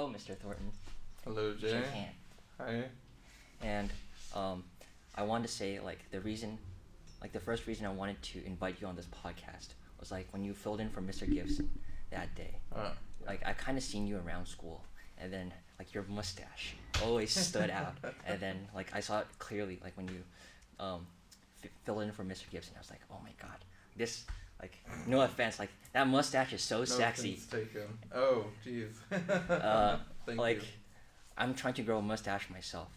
Hello, Mr. Thornton. Hello, Jay. Shake hand. Hi. And I wanted to say the first reason I wanted to invite you on this podcast was like when you filled in for Mr. Gibson that day. Yeah. Like I kind of seen you around school, and then like your mustache always stood out, and then like I saw it clearly like when you filled in for Mr. Gibson. I was like, oh my god, this like no offense, like that mustache is so sexy. Offense taken. Oh, jeez. Thank Like you. I'm trying to grow a mustache myself,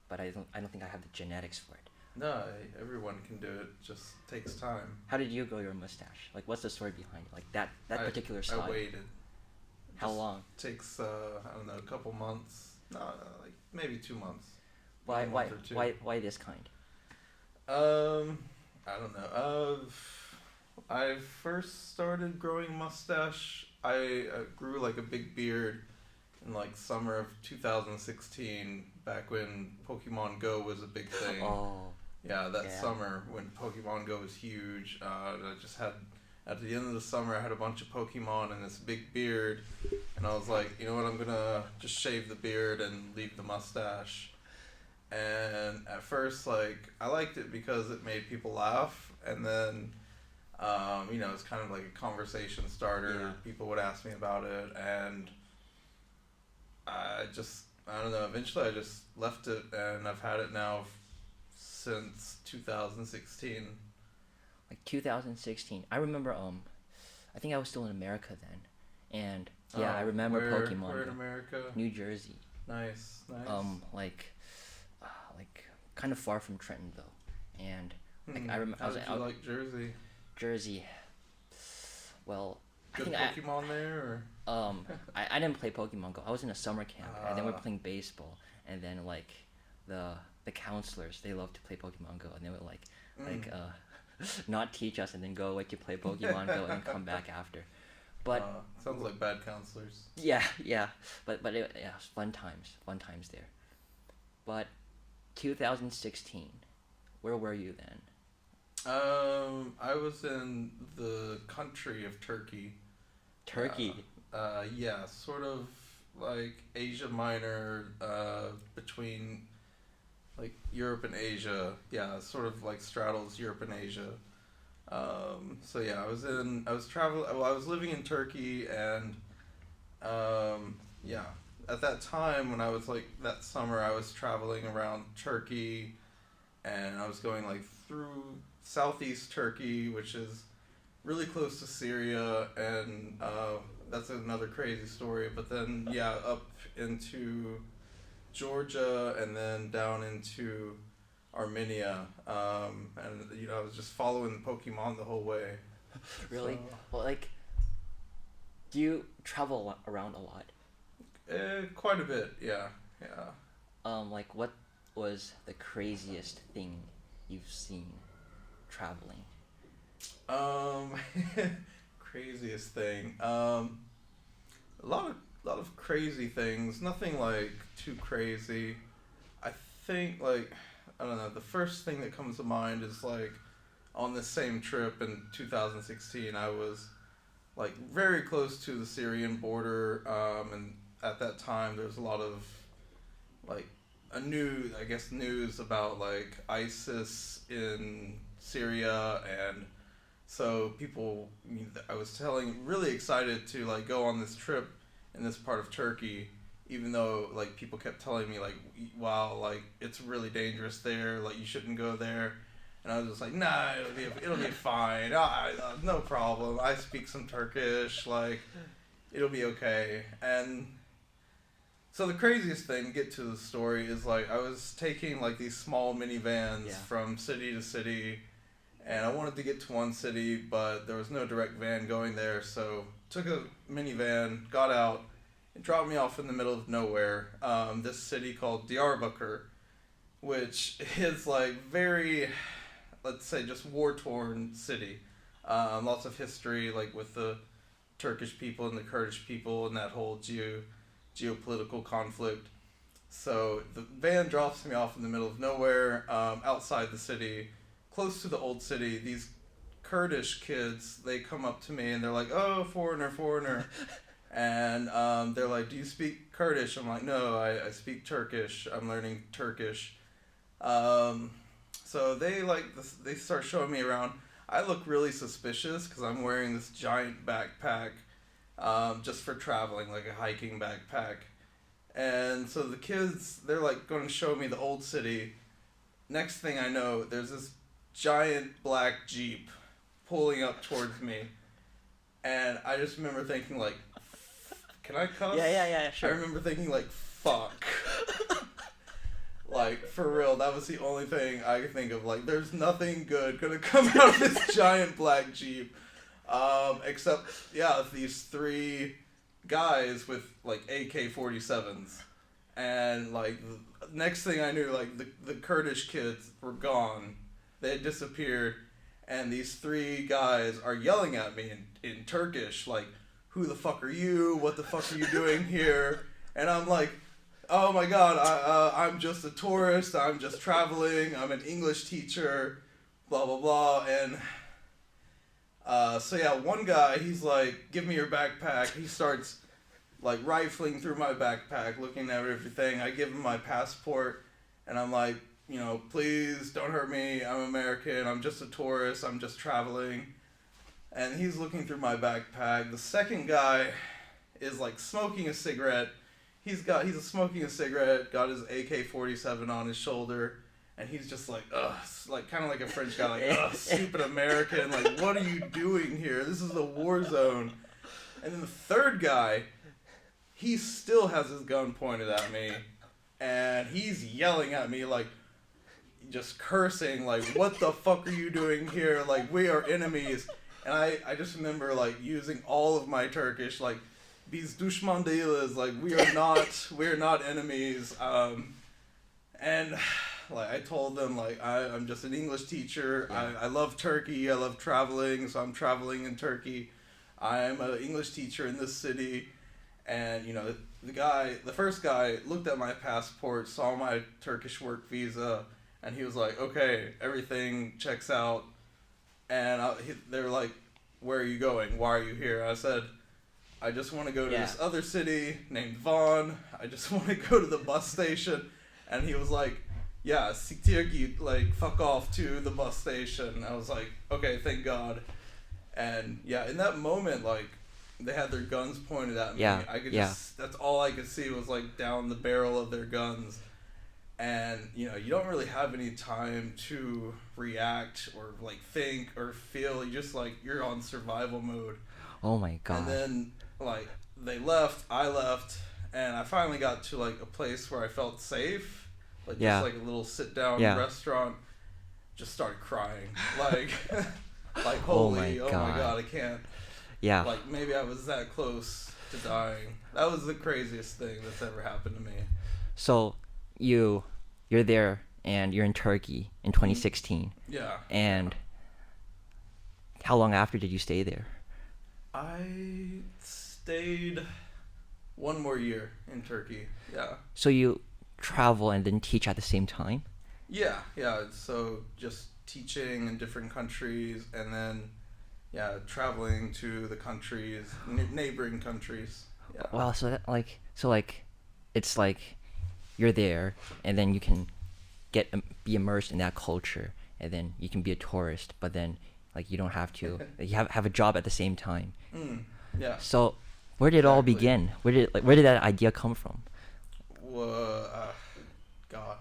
but I don't think I have the genetics for it. No, everyone can do it. Just takes time. How did you grow your mustache? Like, what's the story behind it? Like that particular I style. waited. How Just long? Takes I don't know, a couple months. No, like maybe 2 months. Why A month or two. why this kind? I don't know. I first started growing mustache. I grew like a big beard in like summer of 2016, back when Pokemon Go was a big thing. Oh, Yeah, that yeah. summer when Pokemon Go was huge. I just had, at the end of the summer, I had a bunch of Pokemon and this big beard. And I was like, you know what, I'm gonna just shave the beard and leave the mustache. And at first, like, I liked it because it made people laugh. And then, it's kind of like a conversation starter. Yeah. People would ask me about it. And I don't know, eventually I just left it. And I've had it now since 2016. Like 2016. I remember. I think I was still in America then, and yeah, I remember Pokemon. Where in Go. America? New Jersey. Nice. Like kind of far from Trenton though, and like I remember. How did you like Jersey? Jersey. Well, Good Pokemon there, or? I didn't play Pokemon Go. I was in a summer camp, and then we're Ah. playing baseball, and then like the counselors, they love to play Pokemon Go, and they would not teach us and then go away to play Pokemon Go and then come back after. But Sounds like bad counselors. yeah, but it was fun times there. But 2016, where were you then? I was in the country of Turkey. Turkey. Yeah, sort of like Asia Minor, between like Europe and Asia. Yeah, sort of like straddles Europe and Asia. So yeah, I was living in Turkey, and yeah, at that time when I was like that summer, I was traveling around Turkey, and I was going like through southeast Turkey, which is really close to Syria, and that's another crazy story. But then yeah, up into Georgia, and then down into Armenia, and I was just following the Pokemon the whole way. Really? So, Well, like, do you travel around a lot? quite a bit, yeah. Like, what was the craziest thing you've seen traveling? Craziest thing. A lot of crazy things. Nothing like too crazy. I think like, I don't know. The first thing that comes to mind is like, on this same trip in 2016, I was like very close to the Syrian border, and at that time there was a lot of like news about like ISIS in Syria, and so I was really excited to like go on this trip in this part of Turkey, even though like people kept telling me like, wow, like it's really dangerous there, like you shouldn't go there. And I was just like, nah, it'll be fine. No problem. I speak some Turkish, like it'll be okay. And so the craziest thing, to get to the story, is like I was taking like these small minivans from city to city, and I wanted to get to one city, but there was no direct van going there, so took a minivan, got out, it dropped me off in the middle of nowhere, this city called Diyarbakir, which is like very, let's say, just war-torn city. Lots of history, like with the Turkish people and the Kurdish people and that whole geopolitical conflict. So the van drops me off in the middle of nowhere, outside the city, close to the old city. These Kurdish kids, they come up to me and they're like, "Oh, foreigner," And they're like, "Do you speak Kurdish?" I'm like, "No, I speak Turkish. I'm learning Turkish." Um, so they start showing me around. I look really suspicious because I'm wearing this giant backpack, just for traveling, like a hiking backpack. And so the kids, they're like going to show me the old city. Next thing I know, there's this giant black Jeep pulling up towards me. And I just remember thinking, like, can I cuss? Yeah, I remember thinking, like, fuck. Like, for real, that was the only thing I could think of. Like, there's nothing good gonna come out of this giant black Jeep. Except, yeah, these three guys with, like, AK-47s. And, like, next thing I knew, like, the Kurdish kids were gone. They had disappeared. And these three guys are yelling at me in Turkish, like, "Who the fuck are you? What the fuck are you doing here?" And I'm like, "Oh my god, I'm just a tourist, I'm just traveling, I'm an English teacher, blah, blah, blah." And so yeah, one guy, he's like, "Give me your backpack." He starts, like, rifling through my backpack, looking at everything. I give him my passport, and I'm like, "Please don't hurt me. I'm American. I'm just a tourist. I'm just traveling." And he's looking through my backpack. The second guy is, like, smoking a cigarette. He's smoking a cigarette, got his AK-47 on his shoulder, and he's just like, ugh, like, kind of like a French guy, like, ugh, stupid American, like, what are you doing here? This is a war zone. And then the third guy, he still has his gun pointed at me, and he's yelling at me, like, just cursing, like, "What the fuck are you doing here? Like, we are enemies." And I just remember, like, using all of my Turkish, like, "Biz düşman değiliz," like, we're not enemies. And, like, I told them, like, I'm just an English teacher. Yeah. I love Turkey. I love traveling, so I'm traveling in Turkey. I'm an English teacher in this city. And, the first guy looked at my passport, saw my Turkish work visa, and he was like, "Okay, everything checks out." And they're like, "Where are you going? Why are you here?" I said, "I just want to go to this other city named Vaughn. I just want to go to the bus station." And he was like, "Yeah, siktir git, like, fuck off to the bus station." I was like, "Okay, thank God." And yeah, in that moment, like, they had their guns pointed at me. Yeah, I could yeah. just, that's all I could see was, like, down the barrel of their guns. And, you don't really have any time to react or, like, think or feel. You just, like, you're on survival mode. Oh my god. And then, like, they left, I left, and I finally got to, like, a place where I felt safe. Like, Yeah. just, like, a little sit-down restaurant. Just started crying. Like, like, holy, oh my god, I can't. Yeah. Like, maybe I was that close to dying. That was the craziest thing that's ever happened to me. So, you're there, and you're in Turkey in 2016. Yeah. And how long after did you stay there? I stayed one more year in Turkey. Yeah. So you travel and then teach at the same time? Yeah. So just teaching in different countries, and then, yeah, traveling to the countries, neighboring countries. Yeah. Wow, so it's like you're there, and then you can be immersed in that culture, and then you can be a tourist, but then, like, you don't have to. You have a job at the same time. Yeah. So, where did it all begin? Where did that idea come from? God.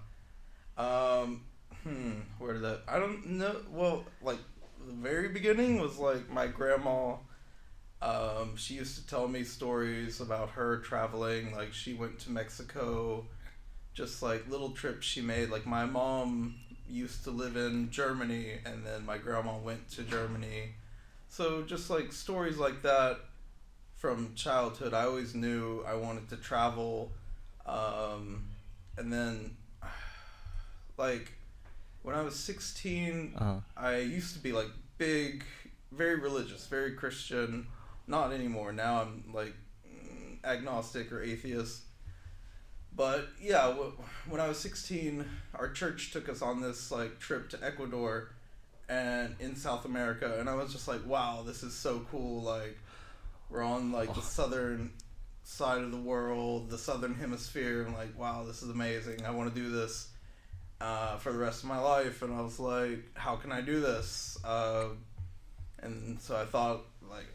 Where did that? I don't know. Well, like, the very beginning was, like, my grandma. She used to tell me stories about her traveling. Like, she went to Mexico. Just, like, little trips she made. Like, my mom used to live in Germany, and then my grandma went to Germany. So just, like, stories like that from childhood. I always knew I wanted to travel. And then, like, when I was 16, I used to be, like, big, very religious, very Christian. Not anymore. Now I'm, like, agnostic or atheist. But yeah, when I was 16, our church took us on this, like, trip to Ecuador and in South America, and I was just like, wow, this is so cool. Like, we're on, like, the southern side of the world, the southern hemisphere. I'm like, wow, this is amazing. I want to do this for the rest of my life. And I was like, how can I do this? And so I thought, like,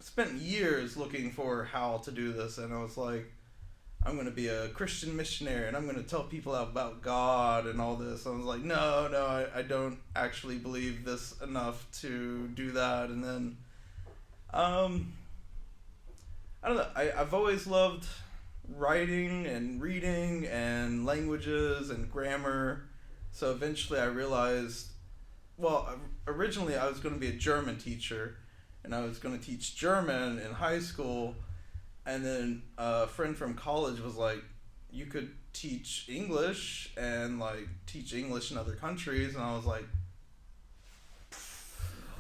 spent years looking for how to do this, and I was like, I'm going to be a Christian missionary, and I'm going to tell people about God and all this. I was like, no, I don't actually believe this enough to do that. And then, I don't know, I've always loved writing and reading and languages and grammar. So eventually I realized, well, originally I was going to be a German teacher, and I was going to teach German in high school. And then a friend from college was like, you could teach English and like teach English in other countries. And I was like,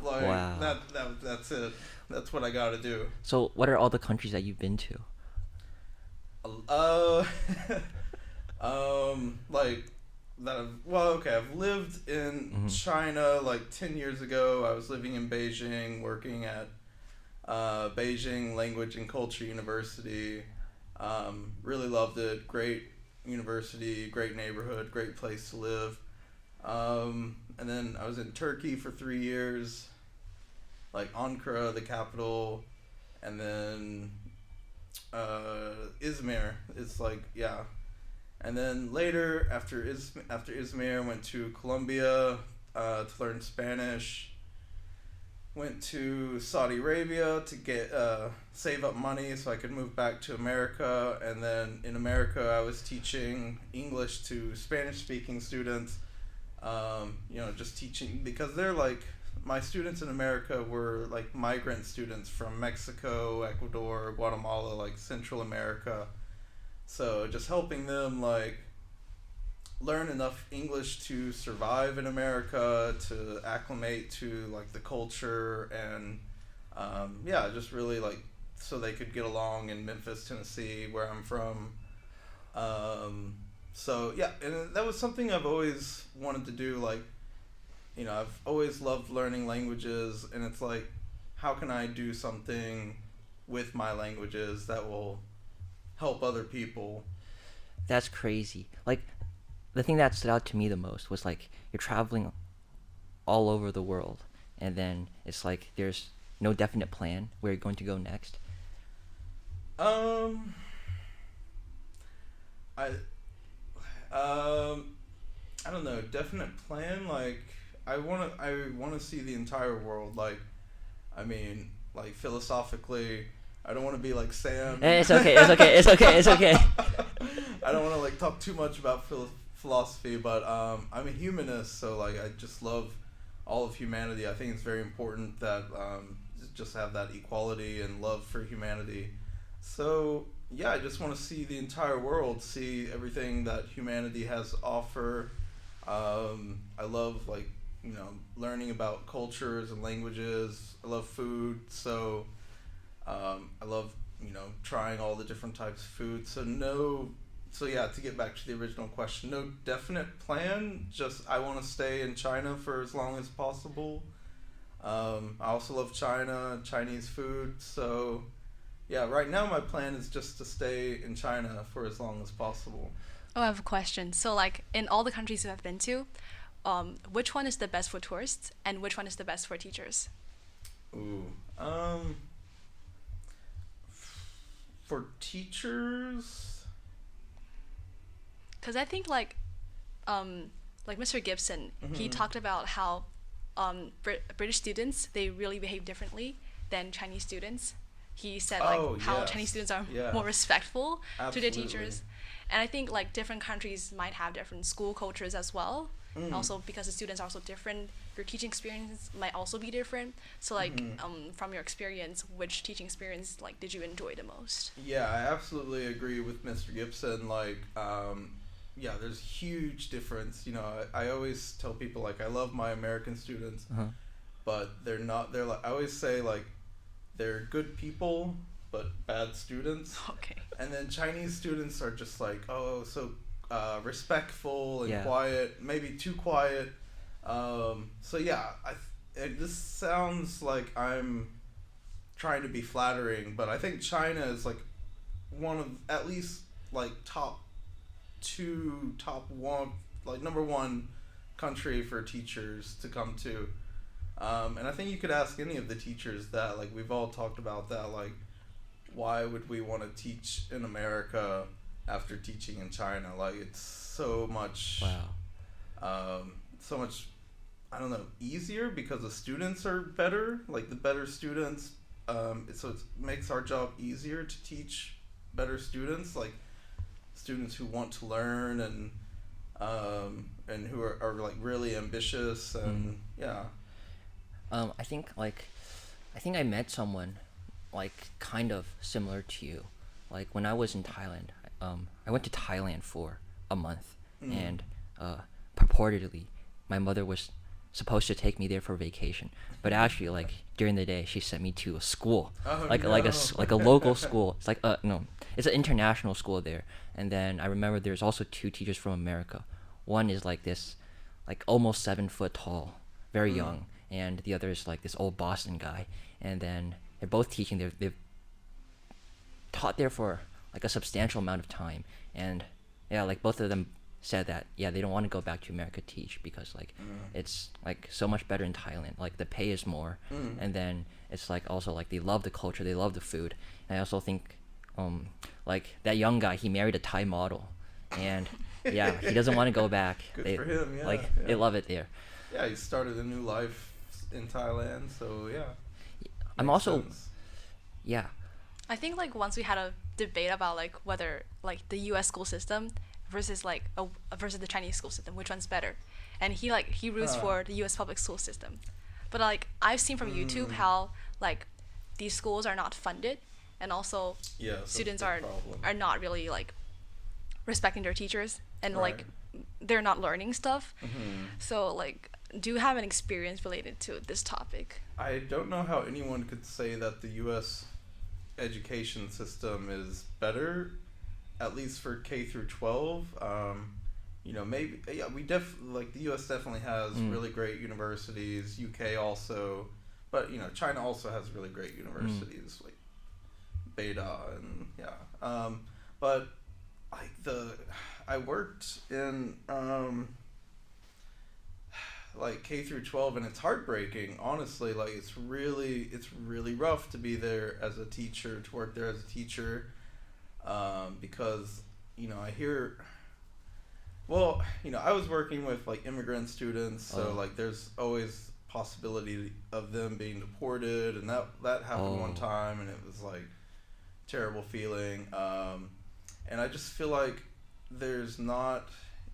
Wow. that's it. That's what I got to do. So what are all the countries that you've been to? Uh, like I've lived in China like 10 years ago. I was living in Beijing, working at Beijing Language and Culture University. Really loved it. Great university, great neighborhood, great place to live. And then I was in Turkey for 3 years, like Ankara, the capital, and then Izmir. It's like, yeah. And then later, after Izmir, I went to Colombia to learn Spanish. Went to Saudi Arabia to get save up money so I could move back to America. And then in America, I was teaching English to Spanish-speaking students. Just teaching, because they're like, my students in America were like migrant students from Mexico, Ecuador, Guatemala, like Central America. So just helping them like learn enough English to survive in America, to acclimate to like the culture, and just really like so they could get along in Memphis, Tennessee, where I'm from. And that was something I've always wanted to do. Like, I've always loved learning languages, and it's like, how can I do something with my languages that will help other people? That's crazy. Like, the thing that stood out to me the most was like you're traveling all over the world, and then it's like there's no definite plan where you're going to go next. I don't know, definite plan. Like, I wanna see the entire world. Like, I mean, like philosophically, I don't want to be like Sam. It's okay. It's okay. I don't want to like talk too much about philosophy, but I'm a humanist, so like I just love all of humanity. I think it's very important that just have that equality and love for humanity. So yeah, I just want to see the entire world, see everything that humanity has to offer. I love like learning about cultures and languages. I love food, so I love trying all the different types of food. So yeah, to get back to the original question, no definite plan, just I want to stay in China for as long as possible. I also love Chinese food, so yeah, right now my plan is just to stay in China for as long as possible. Oh, I have a question. So, like, in all the countries you have been to, which one is the best for tourists, and which one is the best for teachers? Ooh, for teachers, Because I think like Mr. Gibson, he talked about how British students, they really behave differently than Chinese students. He said like how yes. Chinese students are Yeah. more respectful to their Absolutely. teachers. And I think like different countries might have different school cultures as well. And also because the students are so different, your teaching experience might also be different. So like from your experience, which teaching experience like did you enjoy the most? Yeah, I absolutely agree with Mr. Gibson. Like, yeah, there's huge difference. I always tell people like I love my American students, but they're not. They're like I always say like they're good people but bad students. Okay. And then Chinese students are just like so respectful and Yeah. quiet, maybe too quiet. So yeah, this sounds like I'm trying to be flattering, but I think China is like one of at least like top two, top one, like number one country for teachers to come to. And I think you could ask any of the teachers that, like, we've all talked about that, like, why would we want to teach in America after teaching in China? Like, it's so much, so much, I don't know, easier because the students are better, like the better students. So it makes our job easier to teach better students, like students who want to learn and who are like really ambitious and yeah. I think I met someone like kind of similar to you. Like when I was in Thailand, I went to Thailand for a month, and purportedly my mother was supposed to take me there for vacation, but actually like during the day she sent me to a school, like a local school. It's like no, it's an international school there. And then I remember there's also two teachers from America. One is like this, like almost 7 foot tall, very young, and the other is like this old Boston guy. And then they're both teaching. They've taught there for like a substantial amount of time, and yeah, like both of them said that they don't want to go back to America to teach because like it's like so much better in Thailand. Like the pay is more, and then it's like also like they love the culture, they love the food. And I also think like that young guy, he married a Thai model, and yeah, he doesn't want to go back. Good for him. Yeah, like they love it there. Yeah, he started a new life in Thailand, so yeah. I'm also sense. yeah. I think like once we had a debate about like whether like the U.S. school system versus like versus the Chinese school system, which one's better, and he roots for the U.S. public school system, but like I've seen from YouTube how like these schools are not funded, and also students are not really like respecting their teachers, and like they're not learning stuff. So like, do you have an experience related to this topic? I don't know how anyone could say that the U.S. education system is better, at least for K through 12. You know, maybe like the U.S. definitely has really great universities. UK also, but you know, China also has really great universities like Beta and yeah. But like I worked in like K through 12, and it's heartbreaking, honestly. Like it's really rough to be there as a teacher, to work there as a teacher, because you know I was working with like immigrant students, so like there's always possibility of them being deported, and that happened one time, and it was like terrible feeling. And I just feel like there's not,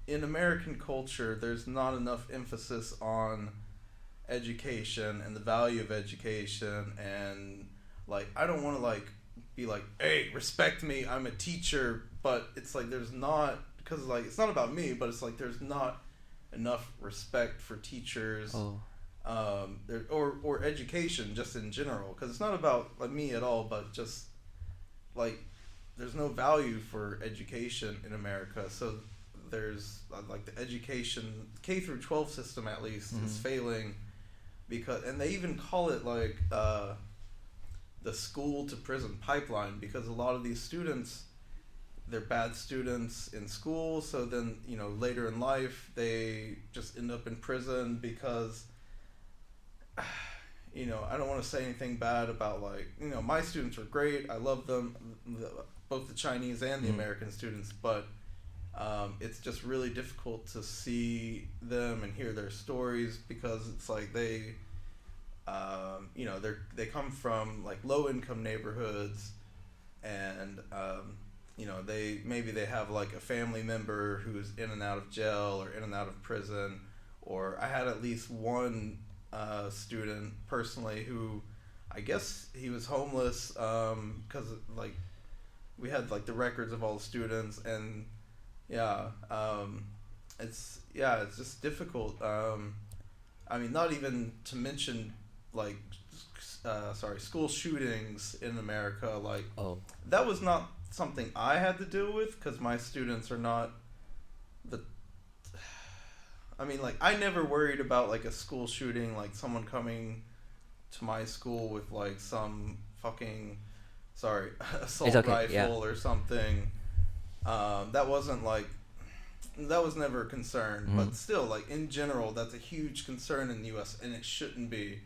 in American culture, there's not enough emphasis on education and the value of education. And like, I don't want to like be like, hey, respect me, I'm a teacher, but it's like there's not, because like it's not about me, but it's like there's not enough respect for teachers, or education just in general, because it's not about like me at all, but just like there's no value for education in America. So there's like the education K through 12 system at least is failing, because, and they even call it like the school to prison pipeline, because a lot of these students, they're bad students in school, so then you know later in life they just end up in prison because you know, I don't want to say anything bad about like, you know, my students are great, I love them, both the Chinese and the American students, but it's just really difficult to see them and hear their stories, because it's like they you know, they come from like low income neighborhoods, and you know, they have like a family member who's in and out of jail or in and out of prison. Or I had at least one student personally who, I guess he was homeless, because like we had like the records of all the students, and it's just difficult. I mean, not even to mention like school shootings in America. Like that was not something I had to deal with, because my students are not I mean, like, I never worried about like a school shooting, like someone coming to my school with like some fucking sorry, assault It's okay, rifle yeah. or something. That wasn't like, that was never a concern, Mhm. but still, like in general, that's a huge concern in the U.S. and it shouldn't be.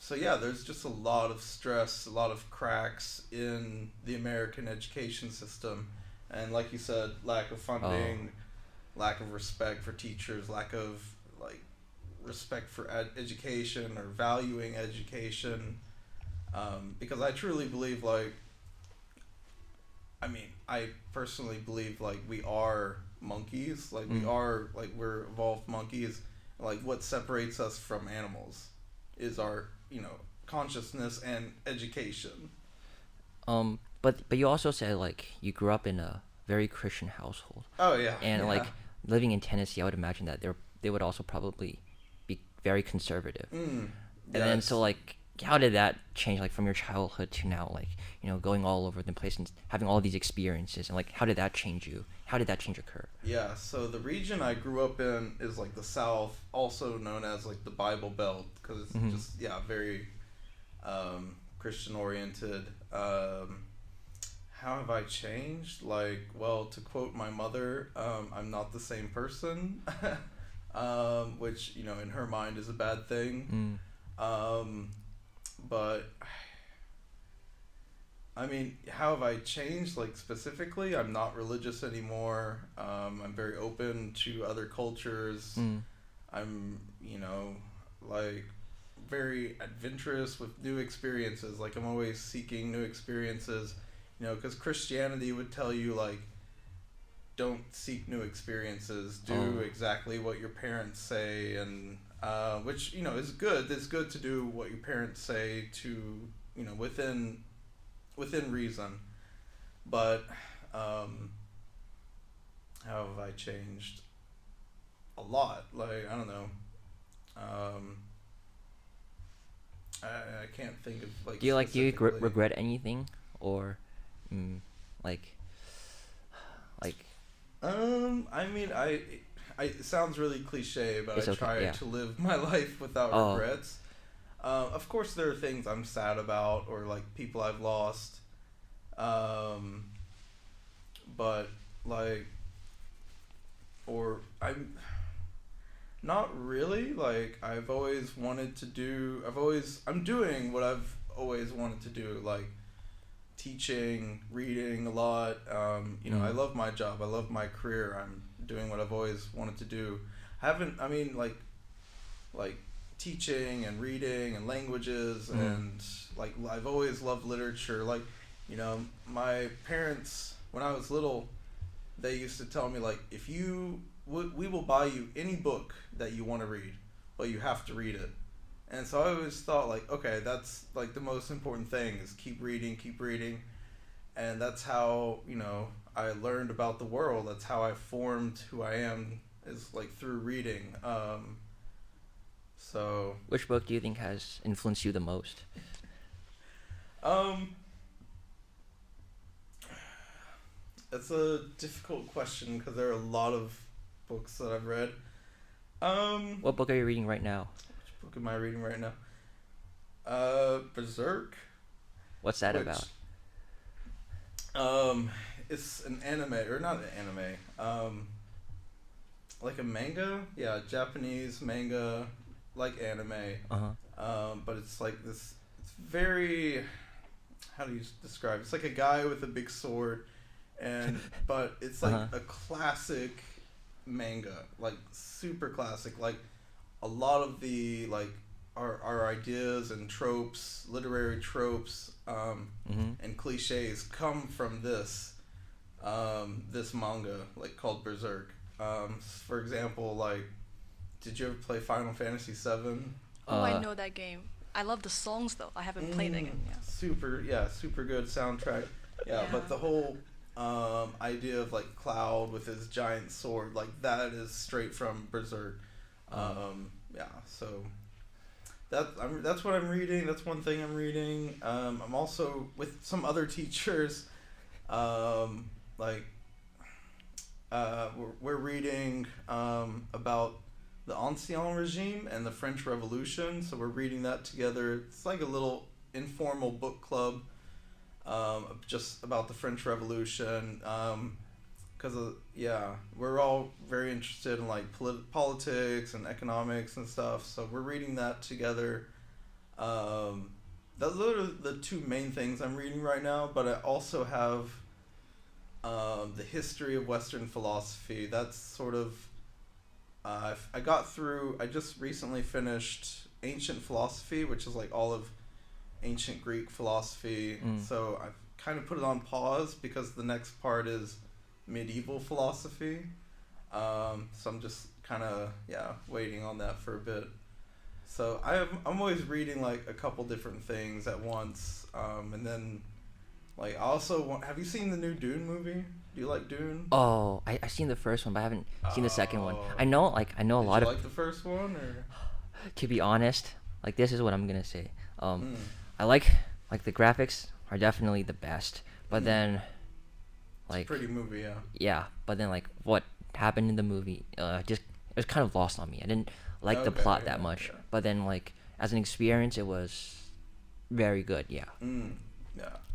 So yeah, there's just a lot of stress, a lot of cracks in the American education system, and like you said, lack of funding, lack of respect for teachers, lack of like respect for education or valuing education. Because I truly believe, like, I mean, I personally believe like we are monkeys, like we Mm. are like we're evolved monkeys. Like what separates us from animals is our, consciousness and education. But you also said like you grew up in a very Christian household, Oh yeah, and yeah. like living in Tennessee, I would imagine that they would also probably be very conservative. And Yeah, then so like how did that change like from your childhood to now, like going all over the place and having all these experiences, and like how did that change you? How did that change occur? yeah. So the region I grew up in is like the South, also known as like the Bible Belt, because it's Mhm. just very Christian oriented. How have I changed? Like, well, to quote my mother, I'm not the same person, which in her mind is a bad thing. Mm. But I mean, how have I changed? Like specifically, I'm not religious anymore. I'm very open to other cultures. Mm. I'm, like very adventurous with new experiences. Like I'm always seeking new experiences, because Christianity would tell you like, don't seek new experiences. Do exactly what your parents say, and which is good. It's good to do what your parents say to within reason. But how have I changed? A lot. Like I don't know. I can't think of like. Do you Specifically. regret anything, or like like I mean, it sounds really cliche, but it's I okay, try yeah. to live my life without Oh. regrets. Of course, there are things I'm sad about, or like people I've lost. But like, or I'm not really. Like, I'm doing what I've always wanted to do, like teaching, reading a lot. I love my job. I love my career. I'm doing what I've always wanted to do. I mean, like teaching and reading and languages and like I've always loved literature. Like, my parents when I was little, they used to tell me like, if we will buy you any book that you want to read, but you have to read it. And so I always thought like, okay, that's like the most important thing is keep reading, and that's how I learned about the world. That's how I formed who I am, is like through reading. So Which book do you think has influenced you the most? It's a difficult question because there are a lot of books that I've read. What book are you reading right now? Which book am I reading right now? Berserk. What's that Which, about? It's an anime, or not an anime. Like a manga. Yeah, Japanese manga, like anime. But it's like this. It's very. How do you describe it? It's like a guy with a big sword, but it's like a classic manga, like super classic. Like a lot of the like our ideas and tropes, literary tropes, and cliches come from this manga, like called Berserk. For example, like, did you ever play Final Fantasy VII? Oh, I know that game. I love the songs though. I haven't played that game. Yeah. Super good soundtrack. Yeah, but the whole idea of like Cloud with his giant sword, like that is straight from Berserk. So that's what I'm reading. That's one thing I'm reading. I'm also with some other teachers. We're reading about the Ancien regime and the French Revolution. So we're reading that together. It's like a little informal book club, just about the French Revolution. Because we're all very interested in like politics and economics and stuff. So we're reading that together. Those are the two main things I'm reading right now. But I also have the history of Western philosophy. That's sort of I just recently finished Ancient Philosophy, which is like all of ancient Greek philosophy. So I've kind of put it on pause because the next part is medieval philosophy. So I'm just kind of waiting on that for a bit. So I'm always reading like a couple different things at once, and then like I also have you seen the new Dune movie? Do you like Dune? Oh, I've seen the first one, but I haven't seen the second one. I know a lot Did you of. like the first one, or? To be honest, like this is what I'm gonna say. I like the graphics are definitely the best, but then like it's a pretty movie, yeah. Yeah, but then like what happened in the movie, just it was kind of lost on me. I didn't like the plot that much, yeah. but then like as an experience, it was very good. Yeah.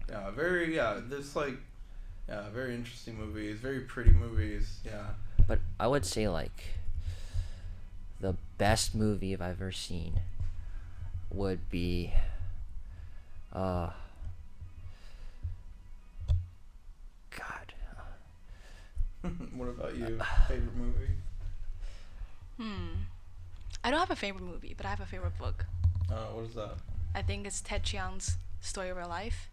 There's like very interesting movies, very pretty movies. Yeah. But I would say like the best movie I've ever seen would be God. What about you? Favorite movie? I don't have a favorite movie, but I have a favorite book. What is that? I think it's Ted Chiang's Story of Our Life.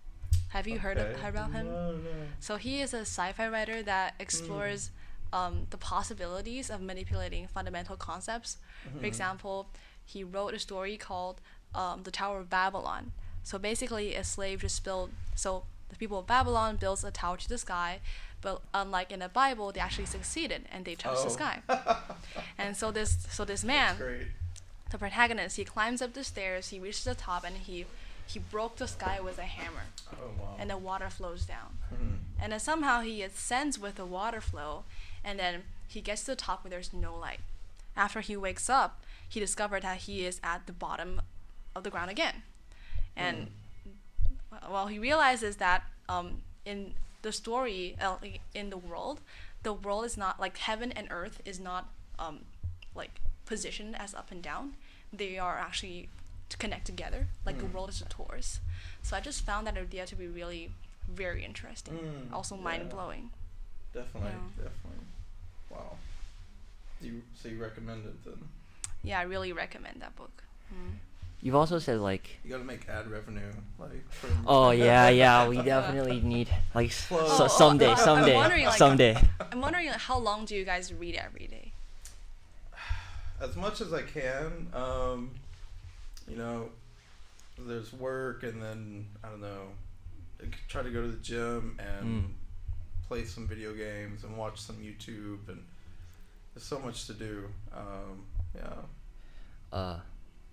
Have you heard about him? No. So he is a sci-fi writer that explores the possibilities of manipulating fundamental concepts. For example, he wrote a story called The Tower of Babylon. So basically, a slave just so the people of Babylon builds a tower to the sky, but unlike in the Bible, they actually succeeded and they touched the sky. And so this man, the protagonist, he climbs up the stairs, he reaches the top, and he broke the sky with a hammer. Oh, wow. And the water flows down. And then somehow he ascends with the water flow, and then he gets to the top where there's no light. After he wakes up, he discovered that he is at the bottom of the ground again. And well, he realizes that in the story, in the world is not like heaven and earth is not like positioned as up and down. They are actually to connect together, like the world is a torus. So I just found that idea to be really very interesting, also mind-blowing. Definitely. Wow. So you recommend it then? Yeah, I really recommend that book. You've also said like you gotta make ad revenue, like. Oh yeah, we definitely need like someday. I'm wondering like, how long do you guys read every day? As much as I can. There's work, and then I don't know. I try to go to the gym and play some video games and watch some YouTube, and there's so much to do.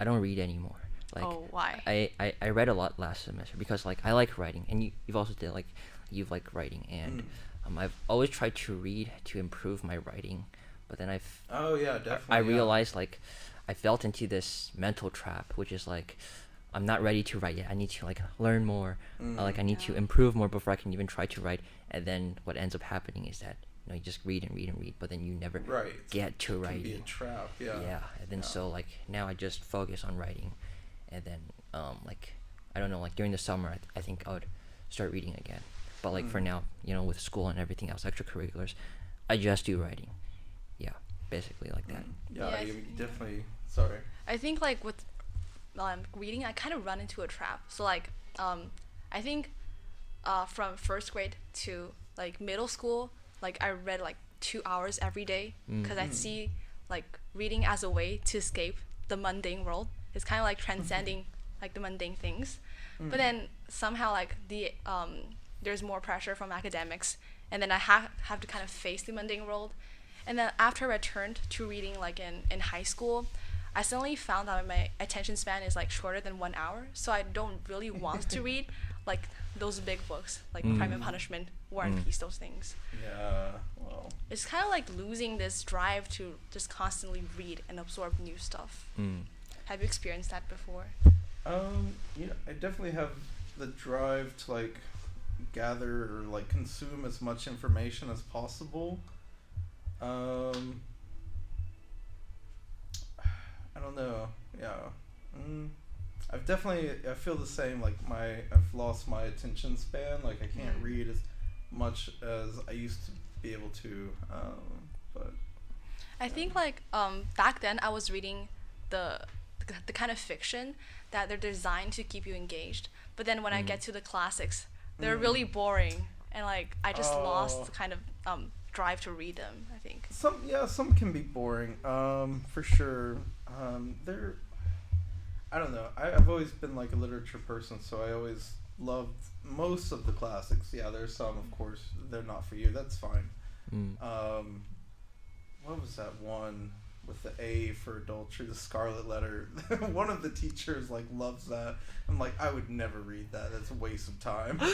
I don't read anymore. Like, why? I read a lot last semester because like I like writing, and you've also did like you've liked writing, and I've always tried to read to improve my writing, but then definitely. I realized like I felt into this mental trap, which is like I'm not ready to write yet. I need to like learn more. Like I need to improve more before I can even try to write. And then what ends up happening is that you just read and read and read, but then you never get to writing. It can be a trap. Yeah. And then so like now I just focus on writing, and then like I don't know, like during the summer I think I would start reading again. But like for now, with school and everything else, extracurriculars, I just do writing. Yeah, basically like that. Yeah, you definitely. Sorry. I think like with reading, I kind of run into a trap. So like I think from first grade to like middle school, like I read like 2 hours every day because I see like reading as a way to escape the mundane world. It's kind of like transcending like the mundane things. But then somehow like the there's more pressure from academics, and then I have to kind of face the mundane world. And then after I returned to reading like in high school, I suddenly found that my attention span is like shorter than 1 hour, so I don't really want to read like those big books like Crime and Punishment, War and Peace, those things. Yeah, well. It's kind of like losing this drive to just constantly read and absorb new stuff. Have you experienced that before? Yeah, I definitely have the drive to like gather or like consume as much information as possible. Um, I don't know. Yeah. Mm, I feel the same. Like I've lost my attention span. Like I can't read as much as I used to be able to. But I think like back then I was reading the the kind of fiction that they're designed to keep you engaged. But then when I get to the classics, they're really boring, and like I just lost the kind of drive to read them, I think. some can be boring. For sure. They're I don't know. I've always been like a literature person, so I always loved most of the classics. Yeah, there's some, of course, they're not for you. That's fine. What was that one with the A for adultery, the Scarlet Letter? One of the teachers like loves that. I'm like, I would never read that. That's a waste of time. And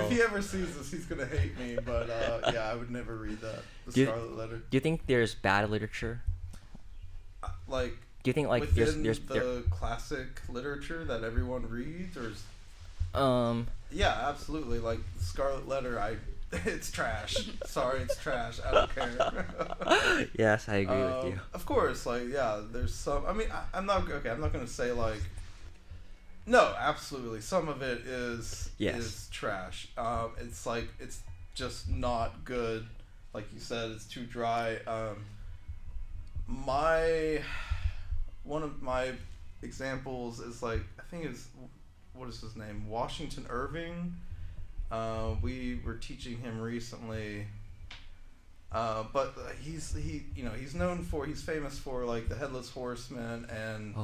if he ever sees this, he's gonna hate me. But yeah, I would never read that. The Scarlet Letter. Do you think there's bad literature? Like, do you think like within there's the classic literature that everyone reads, or yeah, absolutely. Like Scarlet Letter, it's trash. Sorry, it's trash. I don't care. Yes, I agree with you. Of course, like yeah, there's some. I mean, I'm not okay. I'm not gonna say like. No, absolutely. Some of it is trash. It's like it's just not good. Like you said, it's too dry. One of my examples is like I think it's what is his name, Washington Irving. We were teaching him recently, but he's famous for like the Headless Horseman and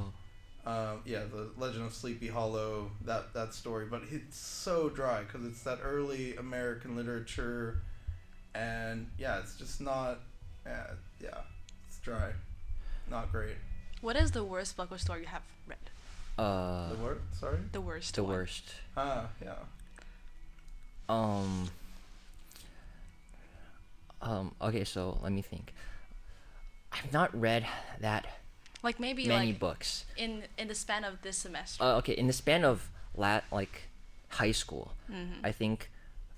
the Legend of Sleepy Hollow, that story. But it's so dry because it's that early American literature, and yeah, it's just not. It's dry, not great. What is the worst blockbuster story you have read? The what? Sorry. The worst. The one. worst. Yeah. Okay, so let me think. I've not read that like maybe many like books in the span of this semester. Okay, in the span of high school, I think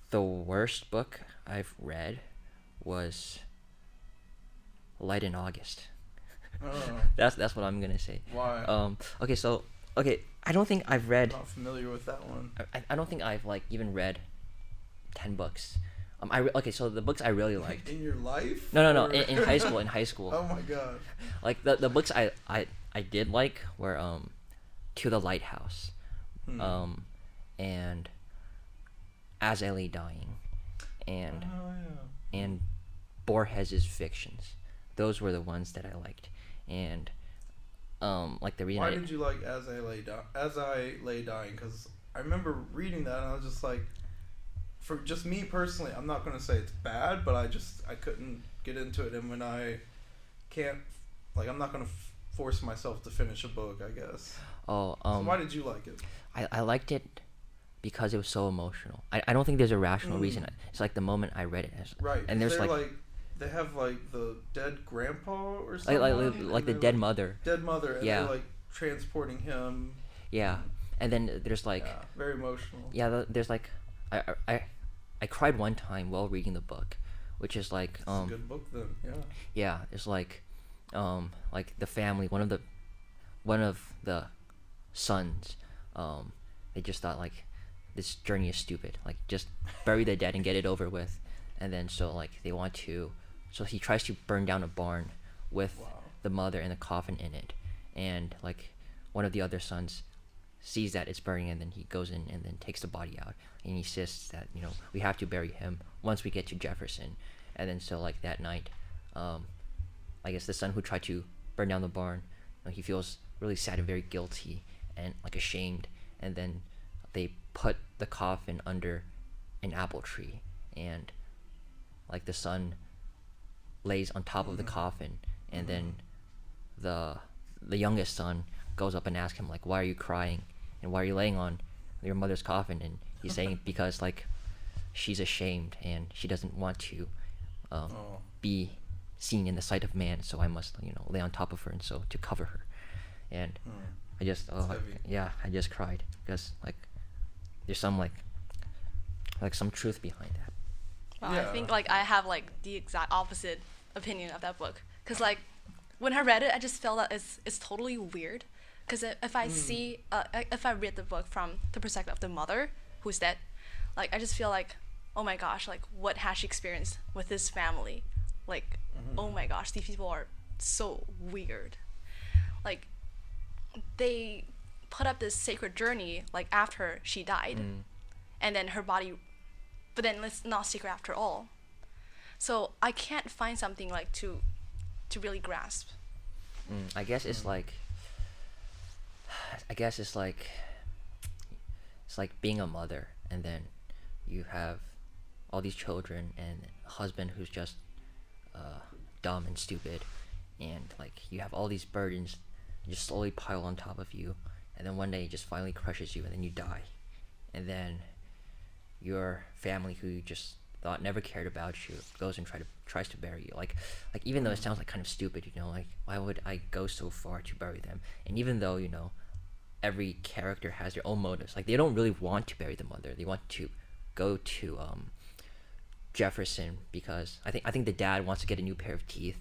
the worst book I've read was Light in August. Oh. That's what I'm gonna say. Why? Okay, I don't think I've read. I'm not familiar with that one. I don't think I've like even read 10 books. So the books I really liked. In your life? No. In high school. In high school. Oh my god. Like the books I did like were To the Lighthouse, and As I Lay Dying, and and Borges's fictions. Those were the ones that I liked, and like the reason. Why did you like As I Lay Dying? Because I remember reading that and I was just like, for just me personally, I'm not gonna say it's bad, but I couldn't get into it, and when I can't, like, I'm not gonna force myself to finish a book, I guess. So why did you like it? I liked it because it was so emotional. I don't think there's a rational reason. It's like the moment I read it. Right. And there's like they have like the dead grandpa or something. Like the dead mother. Dead mother, and they're like transporting him. Yeah, and then there's like. Yeah, very emotional. Yeah, there's like, I cried one time while reading the book, which is like. It's a good book then. Yeah. Yeah, it's like the family. One of the sons, they just thought like, this journey is stupid. Like, just bury the dead and get it over with, and then so like they want to. So he tries to burn down a barn with the mother and the coffin in it. And like one of the other sons sees that it's burning, and then he goes in and then takes the body out and he insists that, we have to bury him once we get to Jefferson. And then so like that night, I guess the son who tried to burn down the barn, he feels really sad and very guilty and like ashamed. And then they put the coffin under an apple tree, and like the son lays on top of the coffin, and then the youngest son goes up and asks him like, why are you crying and why are you laying on your mother's coffin? And he's saying because like she's ashamed and she doesn't want to be seen in the sight of man, so I must lay on top of her, and so to cover her. and Mm. I just It's heavy. yeah, I just cried because like there's some like some truth behind that. Well, I Yeah. think like I have like the exact opposite opinion of that book, cause like when I read it, I just felt that it's totally weird, cause if I see if I read the book from the perspective of the mother who's dead, like I just feel like, oh my gosh, like what has she experienced with this family, like oh my gosh, these people are so weird, like they put up this sacred journey like after she died, and then her body, but then it's not secret after all. So I can't find something like to really grasp. I guess it's like I guess it's like being a mother, and then you have all these children and a husband who's just dumb and stupid, and like you have all these burdens just slowly pile on top of you, and then one day it just finally crushes you, and then you die, and then your family who you just thought never cared about you goes and tries to bury you, like even though it sounds like kind of stupid, like why would I go so far to bury them? And even though every character has their own motives, like they don't really want to bury the mother, they want to go to Jefferson because I think the dad wants to get a new pair of teeth,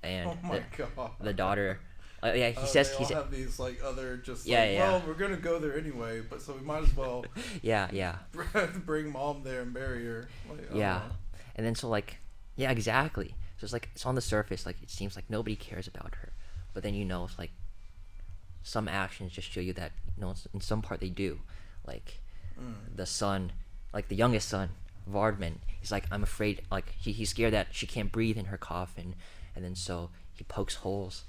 and Oh my god. the daughter, yeah, he Oh, says they he's all have these like other just Yeah, like, yeah. well, we're gonna go there anyway, but so we might as well yeah bring mom there and bury her. Like, I don't yeah, know. and then so like yeah, exactly. So it's like it's on the surface, like it seems like nobody cares about her, but then it's like some actions just show you that in some part they do, like the son, like the youngest son, Vardman. He's like, I'm afraid, like he's scared that she can't breathe in her coffin, and then so he pokes holes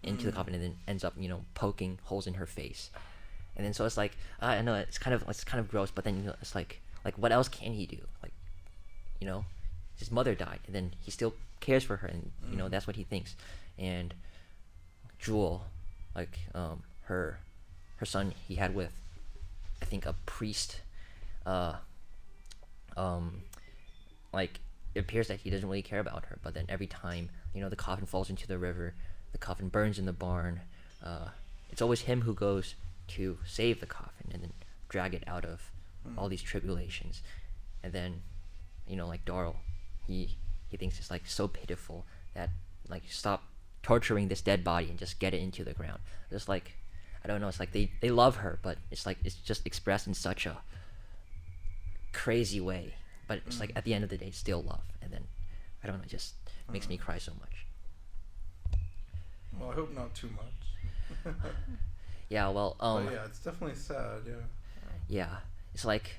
into the coffin and then ends up poking holes in her face, and then so it's like I know it's kind of gross, but then it's like what else can he do? Like his mother died, and then he still cares for her, and that's what he thinks. And Jewel, like her son he had with I think a priest, like it appears that he doesn't really care about her, but then every time the coffin falls into the river, the coffin burns in the barn, it's always him who goes to save the coffin and then drag it out of all these tribulations. And then like Darl, he thinks it's like so pitiful that like stop torturing this dead body and just get it into the ground. Just like I don't know, it's like they love her, but it's like it's just expressed in such a crazy way, but it's like at the end of the day still love. And then I don't know, it just makes me cry so much. Well, I hope not too much. Yeah, well But yeah, it's definitely sad. Yeah. yeah, it's like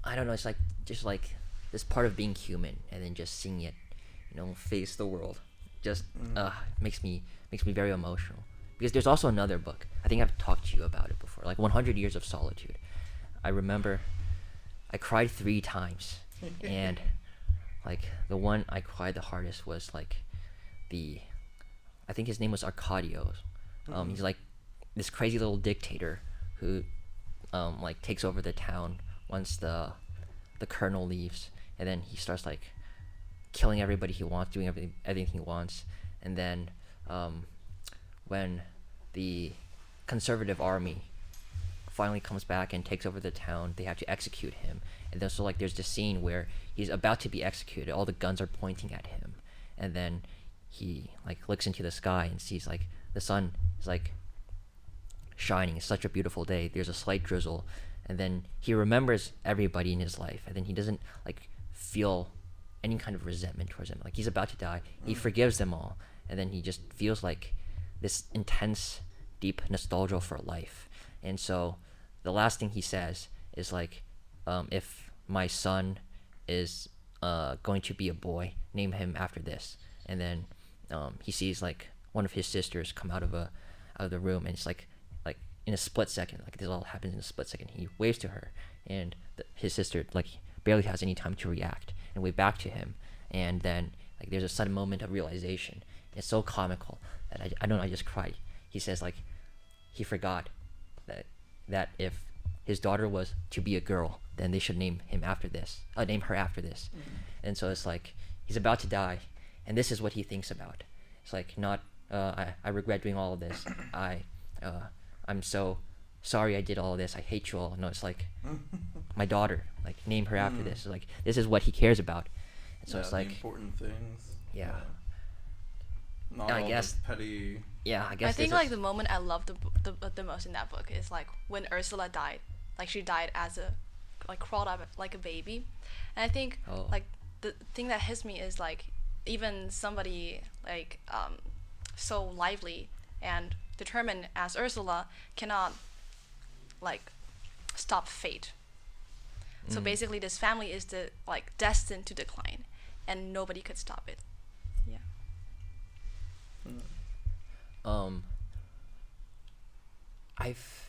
I don't know, it's like just like this part of being human, and then just seeing it face the world just makes me very emotional. Because there's also another book, I think I've talked to you about it before, like 100 Years of Solitude. I remember I cried 3 times, and like the one I cried the hardest was like I think his name was Arcadios. He's like this crazy little dictator who like takes over the town once the colonel leaves, and then he starts like killing everybody he wants, doing everything he wants. And then when the conservative army finally comes back and takes over the town, they have to execute him. And then so like there's this scene where he's about to be executed, all the guns are pointing at him, and then he like looks into the sky and sees like the sun is like shining. It's such a beautiful day. There's a slight drizzle, and then he remembers everybody in his life, and then he doesn't like feel any kind of resentment towards them. Like he's about to die, he forgives them all, and then he just feels like this intense, deep nostalgia for life. And so the last thing he says is like, if my son is going to be a boy, name him after this. And then he sees like one of his sisters come out of the room, and it's like in a split second, like this all happens in a split second. He waves to her, and his sister like barely has any time to react and wave back to him. And then like there's a sudden moment of realization. It's so comical that I don't know, I just cried. He says like he forgot that if his daughter was to be a girl, then they should name her after this. And so it's like he's about to die, and this is what he thinks about. It's like not I regret doing all of this. I'm so sorry I did all of this. I hate you all. No, it's like my daughter. Like name her after this. Like this is what he cares about. And so yeah, it's the like important things. yeah. Not And I all guess- the petty. Yeah, I guess. I think this like is- the moment I loved the most in that book is like when Ursula died. Like she died as a like crawled up like a baby, and I think Oh. like the thing that hits me is like even somebody like so lively and determined as Ursula cannot like stop fate. So basically, this family is like destined to decline, and nobody could stop it. Yeah. I've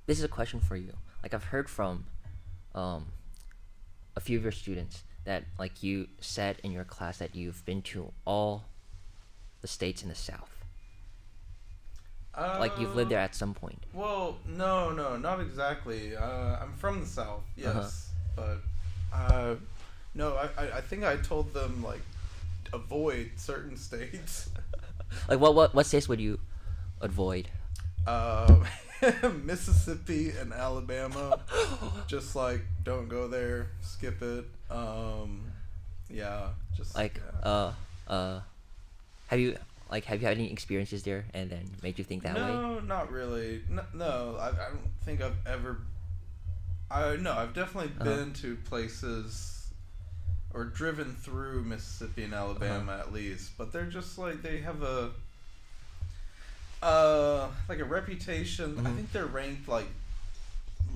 this is a question for you. Like I've heard from a few of your students that like you said in your class that you've been to all the states in the South. Like you've lived there at some point. Well, no, not exactly. I'm from the South, yes, but no, I think I told them like avoid certain states. Like what states would you avoid? Mississippi and Alabama. Just like don't go there, skip it. Yeah, just Like yeah. have you had any experiences there and then made you think that way? No, not really. No, I don't think I've ever. I've definitely been to places or driven through Mississippi and Alabama at least, but they're just like they have a like a reputation. I think they're ranked like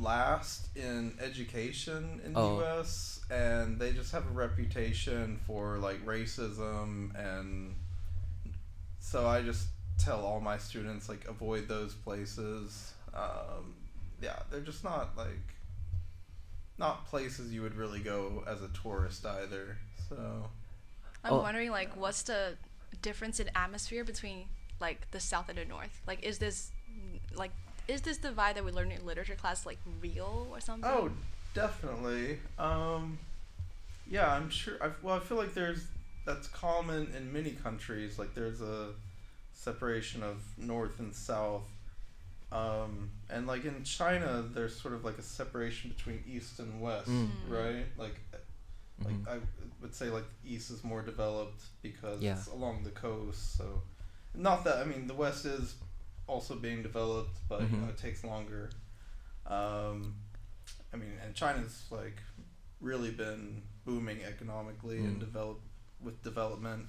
last in education in the U.S. and they just have a reputation for like racism, and so I just tell all my students like avoid those places. Yeah, they're just not places you would really go as a tourist either. So I'm wondering like what's the difference in atmosphere between like the South and the North? Like is this divide that we learned in literature class like real or something? oh, definitely. Yeah, I'm sure. I feel like that's common in many countries. Like there's a separation of North and South. And like in China, there's sort of like a separation between East and West, right? Like I would say like East is more developed because it's along the coast. So, not that the West is also being developed, but it takes longer. And China's like really been booming economically and development.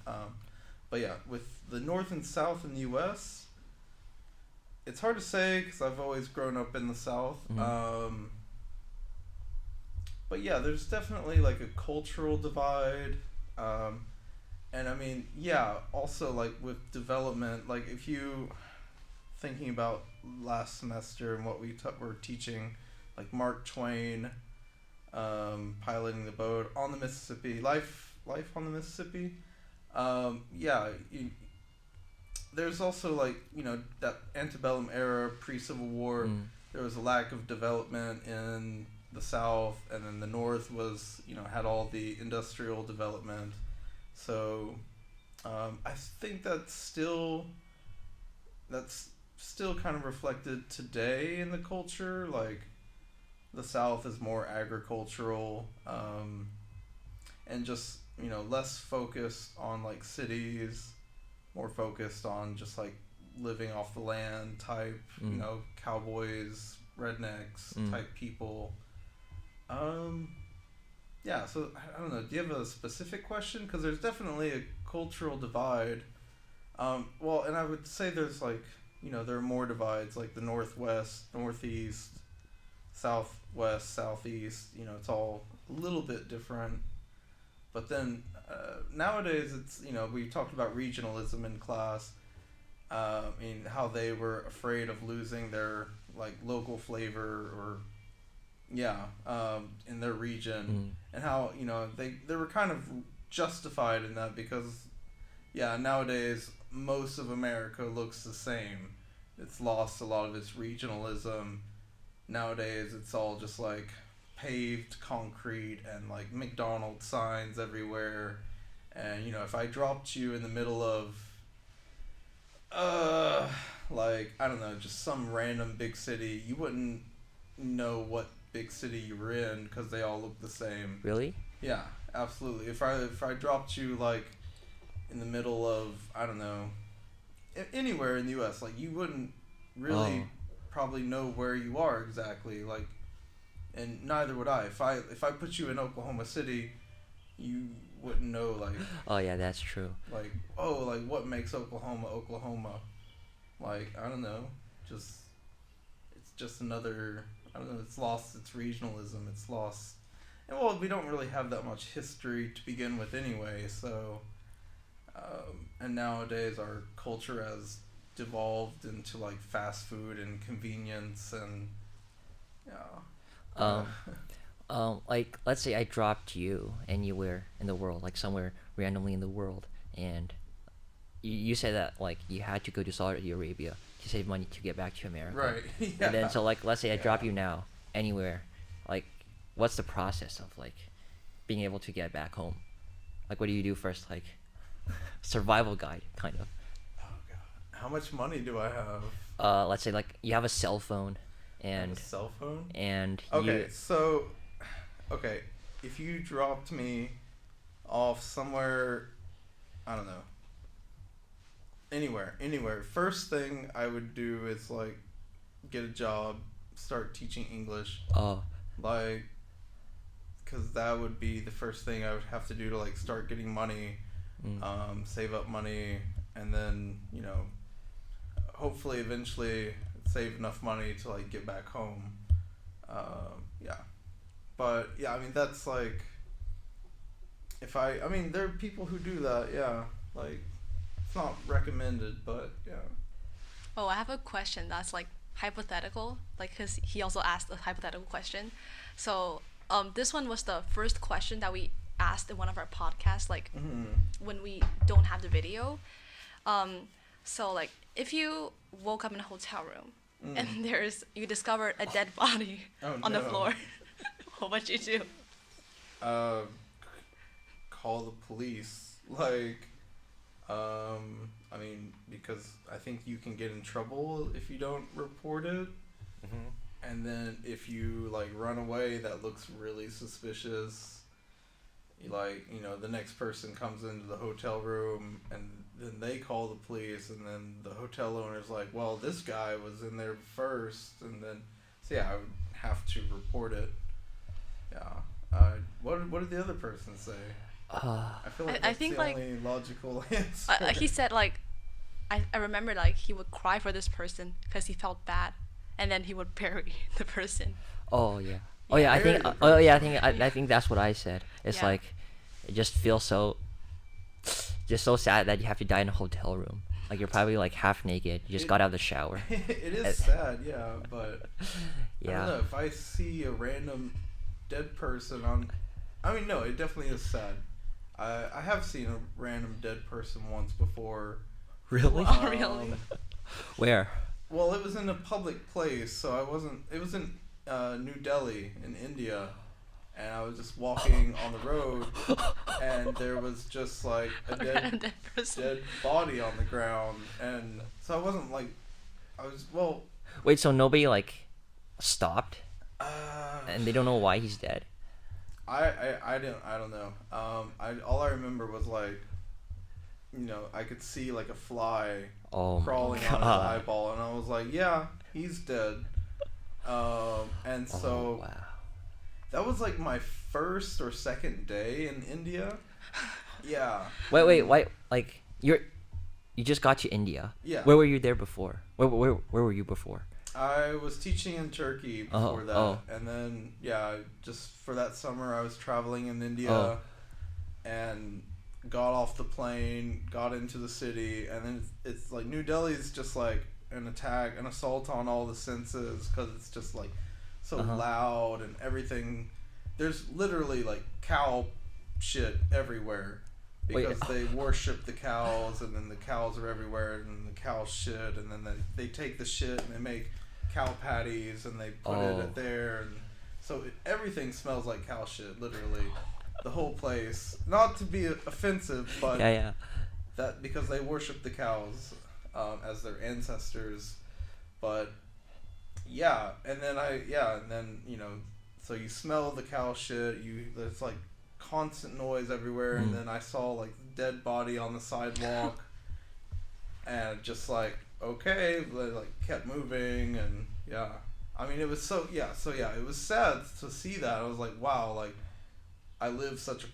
But yeah, with the North and South in the U.S., it's hard to say because I've always grown up in the South. But yeah, there's definitely like a cultural divide. And also like with development, like if you thinking about last semester and what we were teaching, like Mark Twain, piloting the boat on the Mississippi, life on the Mississippi. There's also like that antebellum era, pre-Civil War. There was a lack of development in the South, and then the North was had all the industrial development. So I think that's still kind of reflected today in the culture. Like the South is more agricultural, and just less focused on like cities, more focused on just like living off the land type, cowboys, rednecks type people. So I don't know. Do you have a specific question? Because there's definitely a cultural divide. And I would say there's like, there are more divides, like the Northwest, Northeast, Southwest, Southeast. It's all a little bit different. But then nowadays it's, we talked about regionalism in class. How they were afraid of losing their like local flavor or in their region, and how they were kind of justified in that because nowadays most of America looks the same. It's lost a lot of its regionalism. Nowadays it's all just like paved concrete and like McDonald's signs everywhere, and if I dropped you in the middle of Uh, like, I don't know, just some random big city. You wouldn't know what big city you were in because they all look the same. Really? Yeah, absolutely. If I dropped you like in the middle of, I don't know, anywhere in the U.S., like you wouldn't really probably know where you are exactly. Like, and neither would I. If I put you in Oklahoma City, you wouldn't know like Oh yeah, that's true. like oh like what makes Oklahoma Oklahoma. Like, I don't know, just it's just another, I don't know, it's lost its regionalism. It's lost, and well, we don't really have that much history to begin with anyway. So, and nowadays our culture has devolved into like fast food and convenience and yeah. Like let's say I dropped you anywhere in the world, like somewhere randomly in the world, and you said that like you had to go to Saudi Arabia to save money to get back to America. Right. Yeah. And then so like let's say I drop Yeah. you now anywhere, like what's the process of like being able to get back home? Like what do you do first? Like survival guide kind of. Oh god. How much money do I have? Let's say like you have a cell phone I have and a cell phone? okay, Okay, if you dropped me off somewhere, I don't know, anywhere. First thing I would do is like get a job, start teaching English, like, cause that would be the first thing I would have to do to like start getting money, save up money, and then hopefully eventually save enough money to like get back home. Yeah. But yeah, I mean that's like, I mean there are people who do that, yeah. Like it's not recommended, but yeah. Oh, I have a question that's like hypothetical, like because he also asked a hypothetical question. So this one was the first question that we asked in one of our podcasts, like when we don't have the video. So like if you woke up in a hotel room and you discovered a dead body on the floor, what would you do? Call the police. Like, I mean, because I think you can get in trouble if you don't report it. And then if you like run away, that looks really suspicious. Like, the next person comes into the hotel room and then they call the police, and then the hotel owner's like, well, this guy was in there first, and then so yeah, I would have to report it. Yeah. What did the other person say? I feel like that's think, the like, only logical answer. He said like, I remember like he would cry for this person because he felt bad, and then he would bury the person. Oh yeah. Oh yeah. I think that's what I said. It's Yeah. like, it just feels so sad that you have to die in a hotel room. Like you're probably like half naked. You just got out of the shower. It is sad, yeah, but Yeah. I don't know, if I see a random dead person I mean, no, it definitely is sad. I have seen a random dead person once before. Really? Oh, really? Where? Well, it was in a public place, so it was in New Delhi in India, and I was just walking on the road, and there was just like a dead body on the ground, and so I wasn't like, Wait, so nobody like stopped, uh, and they don't know why he's dead? I don't know. All I remember was like, I could see like a fly crawling on his eyeball, and I was like, yeah, he's dead. And so wow. that was like my first or second day in India. Yeah. Wait, like you just got to India. Yeah. Where were you there before? Where were you before? I was teaching in Turkey before that, and then just for that summer I was traveling in India, and got off the plane, got into the city, and then it's like New Delhi's just like an assault on all the senses, because it's just like so loud and everything. There's literally like cow shit everywhere because they worship the cows, and then the cows are everywhere, and the cows shit, and then they take the shit and they make cow patties and they put it there, and so everything smells like cow shit, literally. The whole place, not to be offensive, but that because they worship the cows. as their ancestors. But yeah, and then so you smell the cow shit. There's like constant noise everywhere, and then I saw like dead body on the sidewalk, and just like okay, like kept moving, and yeah. I mean, it was it was sad to see that. I was like, wow, like I live such a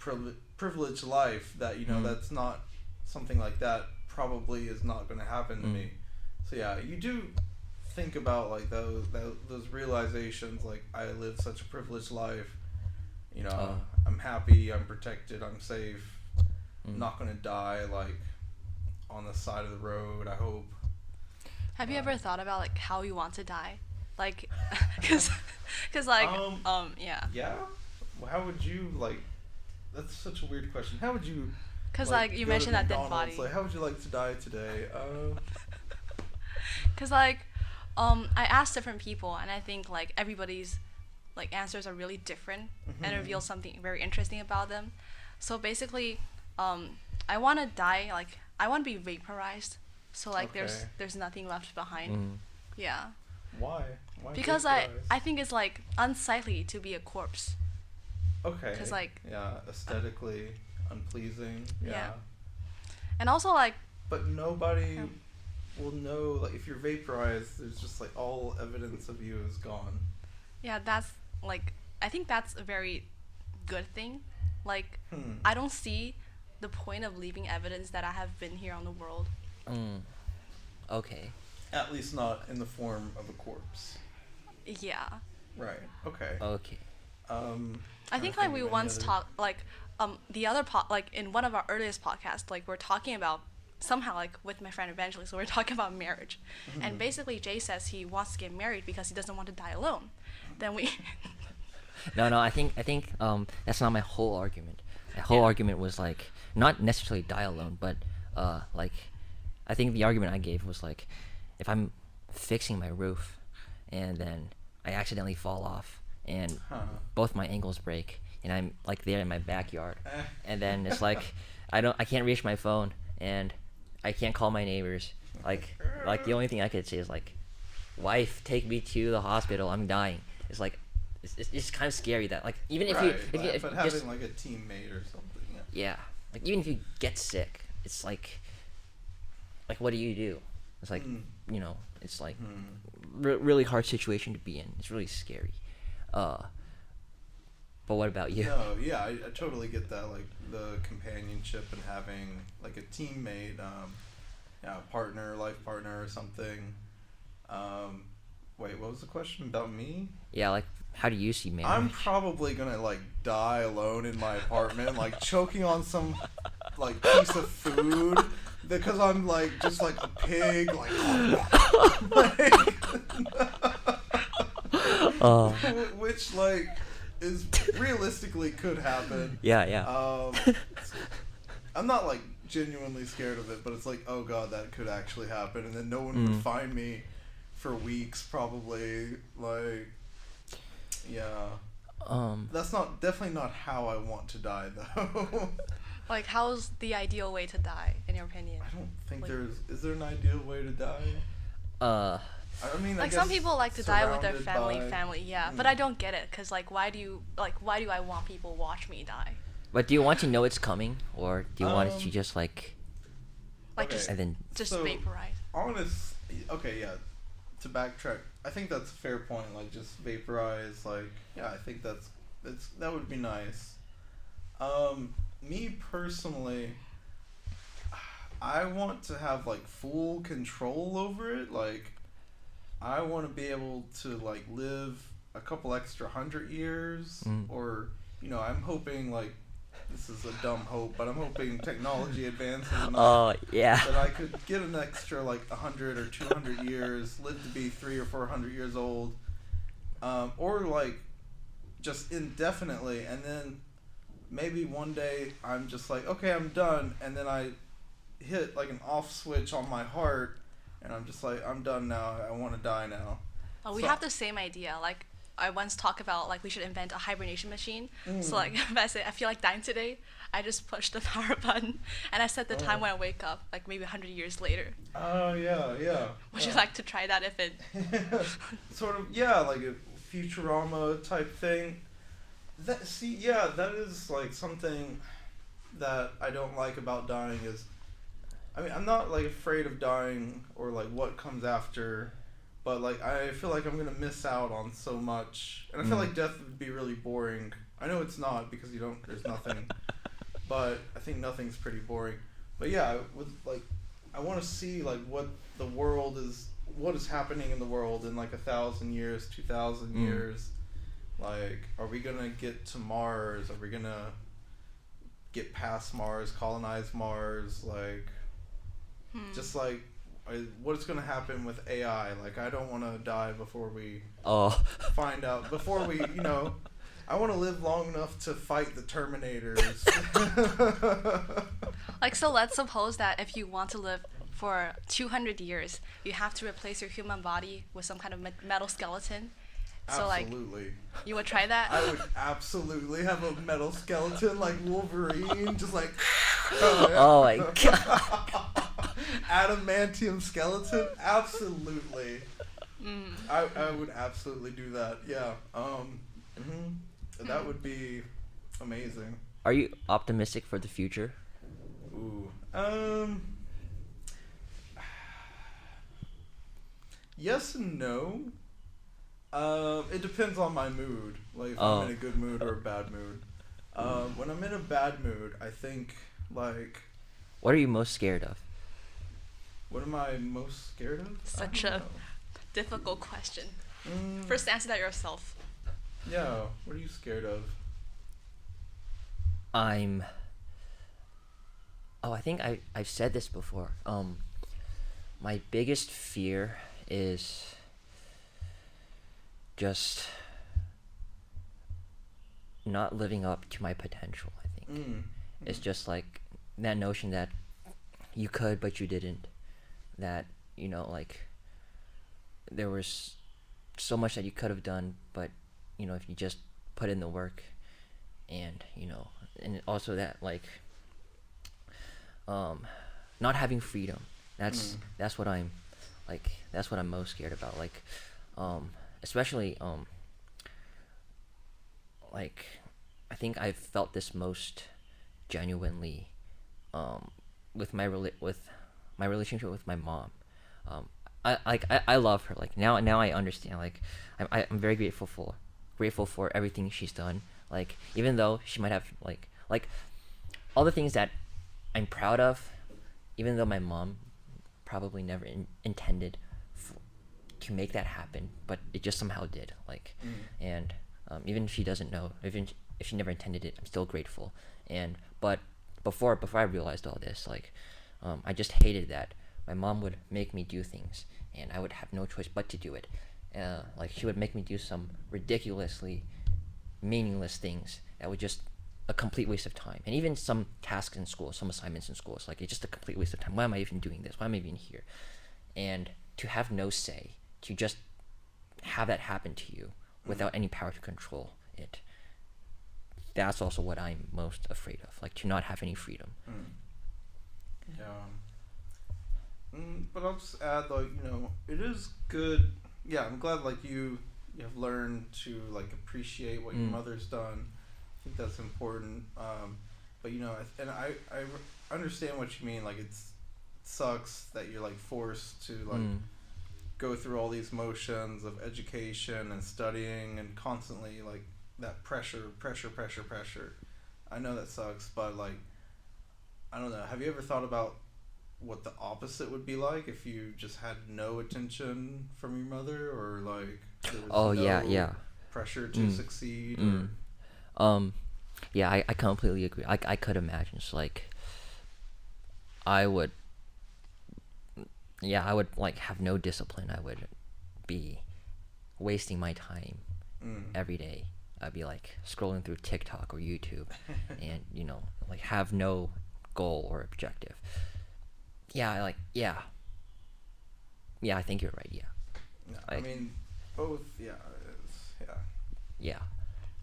privileged life that that's not something like that probably is not going to happen to me. So yeah, you do think about like those realizations, like I live such a privileged life. I'm happy, I'm protected, I'm safe. I'm not going to die like on the side of the road, I hope. Have you ever thought about like how you want to die? Like, cause like, yeah. Yeah? Well, how would you, like, that's such a weird question. How would you, cause like you mentioned that dead body. Like, how would you like to die today? Cause like, I asked different people, and I think like everybody's like answers are really different and reveal something very interesting about them. So basically, I want to die, like, I want to be vaporized. So like there's nothing left behind. Yeah. Why? Because I think it's like unsightly to be a corpse. Okay. Cause like aesthetically unpleasing. Yeah. And also like. But nobody will know, like if you're vaporized, there's just like all evidence of you is gone. Yeah, that's like I think that's a very good thing. Like I don't see the point of leaving evidence that I have been here on the world. Okay. At least not in the form of a corpse. Yeah. Right. Okay. Okay. I think like we once talked like the other like in one of our earliest podcasts, like we're talking about somehow like with my friend Evangeline, so we're talking about marriage, and basically Jay says he wants to get married because he doesn't want to die alone. Then we. No, I think that's not my whole argument. My whole argument was like not necessarily die alone, but like I think the argument I gave was like if I'm fixing my roof and then I accidentally fall off and both my ankles break and I'm like there in my backyard and then it's like I can't reach my phone and I can't call my neighbors, like the only thing I could say is like, wife, take me to the hospital, I'm dying. It's like it's kind of scary that like even if but having like a teammate or something. Yeah, like even if you get sick, it's like what do you do? It's like it's like really hard situation to be in. It's really scary. But what about you? No, yeah, I totally get that. Like the companionship and having like a teammate, partner, life partner or something. Wait, what was the question about me? Yeah, like how do you see marriage? I'm probably gonna like die alone in my apartment, like choking on some like piece of food because I'm like just like a pig, like, which like is realistically could happen. Yeah. I'm not like genuinely scared of it, but it's like, oh god, that could actually happen, and then no one would find me for weeks probably. Like, yeah. That's definitely not how I want to die though. Like, how's the ideal way to die in your opinion? I don't think is there an ideal way to die? I mean, like some people like to die with their family, yeah. But I don't get it, cause like, why do I want people watch me die? But do you want to know it's coming, or do you want it to just like just and then just vaporize? Okay, yeah. To backtrack, I think that's a fair point. Like, just vaporize. Like, yeah, I think that would be nice. Me personally, I want to have like full control over it. Like, I want to be able to like live a couple extra 100 years, or I'm hoping like. This is a dumb hope, but I'm hoping technology advances enough that I could get an extra like 100 or 200 years, live to be 300 or 400 years old, or like just indefinitely, and then maybe one day I'm just like, okay, I'm done, and then I hit like an off switch on my heart, and I'm just like, I'm done now. I want to die now. We have the same idea. Like, I once talked about like we should invent a hibernation machine. So like if I say I feel like dying today, I just push the power button and I set the time when I wake up, like maybe 100 years later. Oh yeah. Would you like to try that if it? Sort of, yeah, like a Futurama type thing. That is like something that I don't like about dying is, I mean, I'm not like afraid of dying or like what comes after, but like I feel like I'm gonna miss out on so much, and I feel like death would be really boring. I know it's not because there's nothing, but I think nothing's pretty boring. But yeah, I want to see like what is happening in the world in like 1,000 years, 2,000 years. Like, are we gonna get to Mars? Are we gonna get past Mars, colonize Mars? Like, just like, what's gonna happen with AI? Like, I don't want to die before we find out. Before we, I want to live long enough to fight the Terminators. Like, so let's suppose that if you want to live for 200 years, you have to replace your human body with some kind of metal skeleton. So Absolutely. like, you would try that? I would absolutely have a metal skeleton like Wolverine, just like. Oh my god. Adamantium skeleton, absolutely. I would absolutely do that. Yeah. That would be amazing. Are you optimistic for the future? Ooh. Yes and no. It depends on my mood. Like if I'm in a good mood or a bad mood. When I'm in a bad mood, I think like. What are you most scared of? What am I most scared of? Such a difficult question. First, answer that yourself. Yeah. What are you scared of? I think I've said this before. My biggest fear is just not living up to my potential, I think. It's just like that notion that you could but you didn't. That, like there was so much that you could have done, but if you just put in the work, and and also that like not having freedom. That's what I'm most scared about. Like especially like I think I've felt this most genuinely with my relationship with my mom. I love her. Like now I understand. Like I'm very grateful for everything she's done. Like even though she might have like all the things that I'm proud of, even though my mom probably never intended to make that happen, but it just somehow did. Like and even if she doesn't know, even if she never intended it, I'm still grateful. But before I realized all this, like I just hated that my mom would make me do things and I would have no choice but to do it. Like she would make me do some ridiculously meaningless things that were just a complete waste of time. And even some tasks in school, some assignments in school, it's like it's just a complete waste of time. Why am I even doing this? Why am I even here? And to have no say, to just have that happen to you without any power to control it, that's also what I'm most afraid of. Like to not have any freedom. Yeah. But I'll just add, like, it is good. Yeah, I'm glad, like, you have learned to, like, appreciate what your mother's done. I think that's important. But, and I understand what you mean. Like, it sucks that you're, like, forced to, like, go through all these motions of education and studying and constantly, like, that pressure. I know that sucks, but, like, I don't know. Have you ever thought about what the opposite would be like if you just had no attention from your mother, or like there was pressure to succeed? Yeah, I completely agree. I could imagine. It's like I would like have no discipline. I would be wasting my time every day. I'd be like scrolling through TikTok or YouTube and like have no goal or objective. I think you're right. Yeah. I mean, both. Yeah, Yeah. Yeah.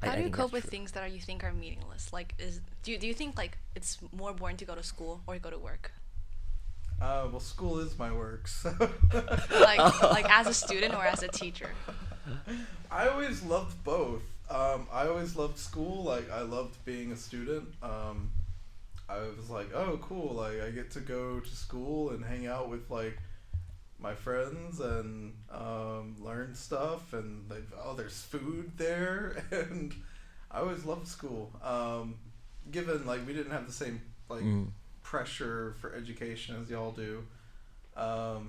How do you think cope that's with true. things that you think are meaningless? Like, do you think like it's more boring to go to school or go to work? Well, school is my work, so. Like as a student or as a teacher? I always loved both. I always loved school. Like, I loved being a student. I was like, oh, cool. Like, I get to go to school and hang out with, like, my friends and learn stuff. And, like, oh, there's food there. And I always loved school. Given, like, we didn't have the same, like, pressure for education as y'all do. But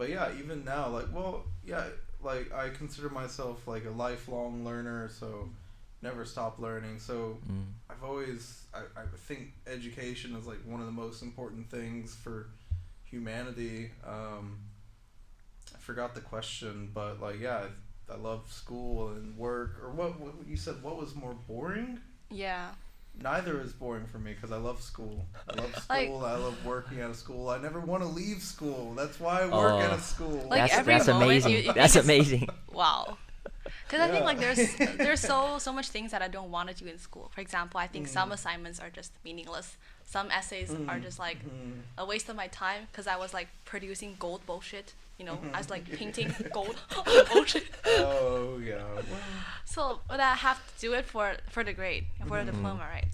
yeah, even now, like, well, yeah, like, I consider myself, like, a lifelong learner, so never stop learning. So I've always, I think education is, like, one of the most important things for humanity. I forgot the question, but, like, yeah, I love school and work. Or what you said, what was more boring? Yeah. Neither is boring for me because I love school. I love school. Like- I love working at a school. I never want to leave school. That's why I work at a school. Like, every that's moment amazing. you think That's it's- amazing. Wow. Because I think Yeah. like there's so much things that I don't want to do in school. For example, I think some assignments are just meaningless. Some essays are just like a waste of my time because I was like producing gold bullshit. You know, I was like painting gold bullshit. Oh yeah. So, but I have to do it for the grade, for the diploma, right?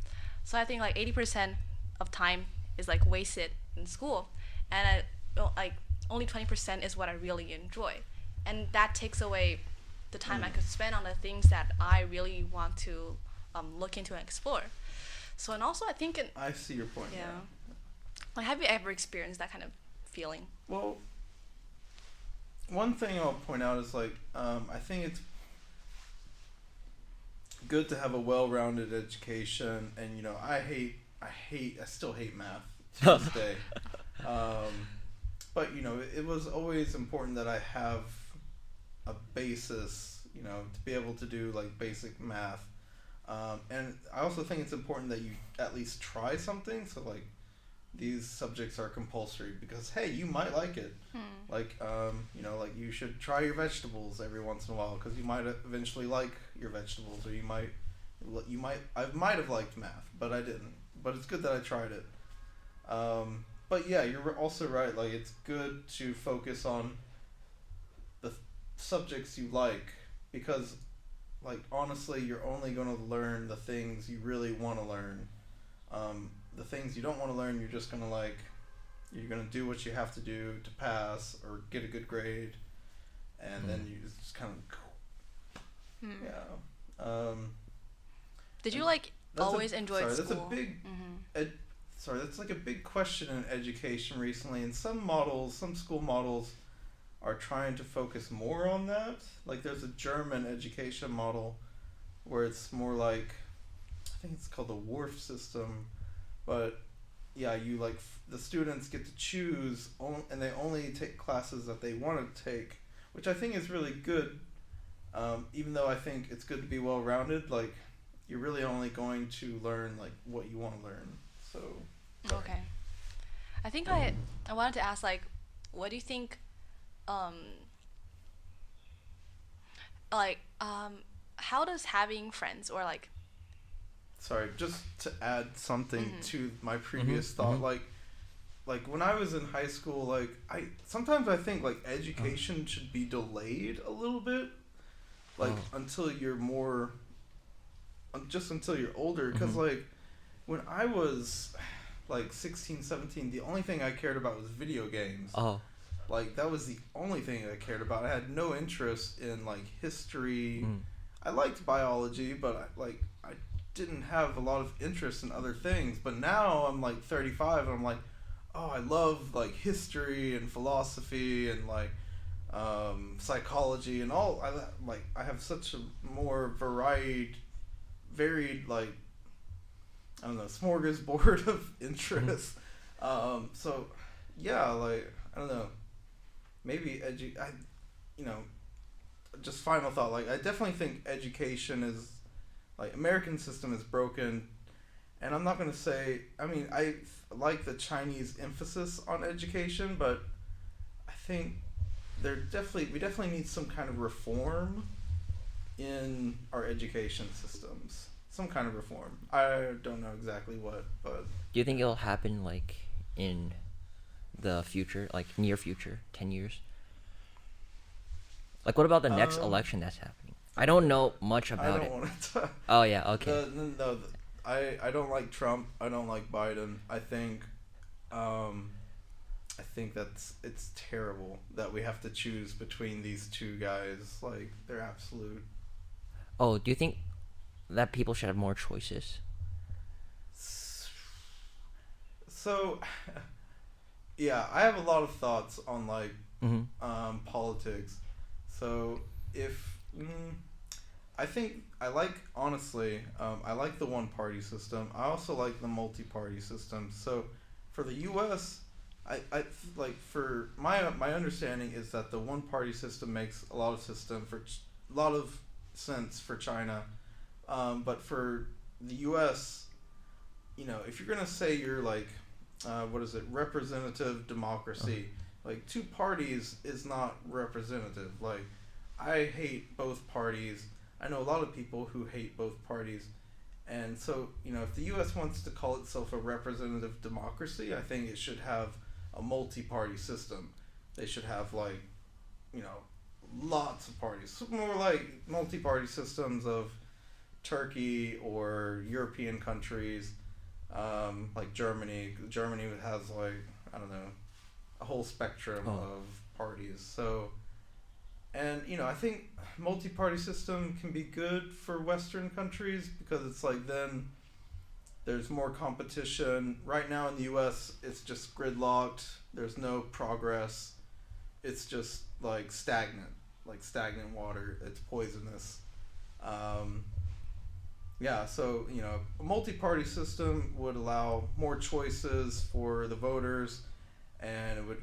So I think like 80% of time is like wasted in school, and like only 20% is what I really enjoy, and that takes away the time I could spend on the things that I really want to look into and explore. So, and also I think I see your point. yeah, like have you ever experienced that kind of feeling? Well, one thing I'll point out is like I think it's good to have a well-rounded education, and you know I still hate math to this day. But you know it was always important that I have a basis, you know, to be able to do like basic math. And I also think it's important that you at least try something. So like these subjects are compulsory because hey, you might like it. Like you know, like you should try your vegetables every once in a while because you might eventually like your vegetables, or you might I might have liked math, but I didn't. But it's good that I tried it. But yeah, you're also right. Like it's good to focus on the subjects you like because like honestly you're only going to learn the things you really want to learn. The things you don't want to learn, you're just going to like you're going to do what you have to do to pass or get a good grade, and then you just kind of yeah. Did you like always enjoy school? That's a big that's like a big question in education recently, and some school models are trying to focus more on that. Like there's a German education model where it's more like, I think it's called the Wharf system, but yeah, you like the students get to choose and they only take classes that they want to take, which I think is really good. Even though I think it's good to be well rounded, like you're really only going to learn like what you want to learn. So okay, I think I wanted to ask like, what do you think? How does having friends or like sorry, just to add something to my previous thought, like when I was in high school, like sometimes I think like education should be delayed a little bit, like until you're more, just until you're older, because like when I was like 16, 17, the only thing I cared about was video games. Like that was the only thing I cared about. I had no interest in like history. I liked biology, but I didn't have a lot of interest in other things. But now I'm like 35 and I'm like, oh, I love like history and philosophy and like psychology and all. I have such a more varied like, I don't know, smorgasbord of interests. So yeah, like I don't know, maybe just final thought, like I definitely think education is like American system is broken, and I'm not gonna say, I mean, I like the Chinese emphasis on education, but I think we definitely need some kind of reform in our education systems. Some kind of reform. I don't know exactly what, but Do you think it'll happen like in the future, like near future, 10 years? Like what about the next um, election that's happening? I don't know much I about it. don't want to. Oh yeah, okay. No, I don't like Trump. I don't like Biden. I think it's terrible that we have to choose between these two guys. Like they're absolute. Oh, do you think that people should have more choices? So, yeah, I have a lot of thoughts on like Mm-hmm. politics. So if I think I like honestly, I like the one party system. I also like the multi party system. So for the U.S., I like for my understanding is that the one party system makes a lot of a lot of sense for China, but for the U.S., if you're gonna say you're like, what is it, representative democracy, like two parties is not representative. Like, I hate both parties. I know a lot of people who hate both parties. And so, if the U.S. wants to call itself a representative democracy, I think it should have a multi-party system. They should have, like, lots of parties. More like multi-party systems of Turkey or European countries, like Germany. Germany has, like, I don't know, a whole spectrum of parties. So, and I think multi-party system can be good for Western countries because it's like then there's more competition. Right now in the U.S., it's just gridlocked. There's no progress. It's just like stagnant water. It's poisonous. Yeah, so a multi-party system would allow more choices for the voters, and it would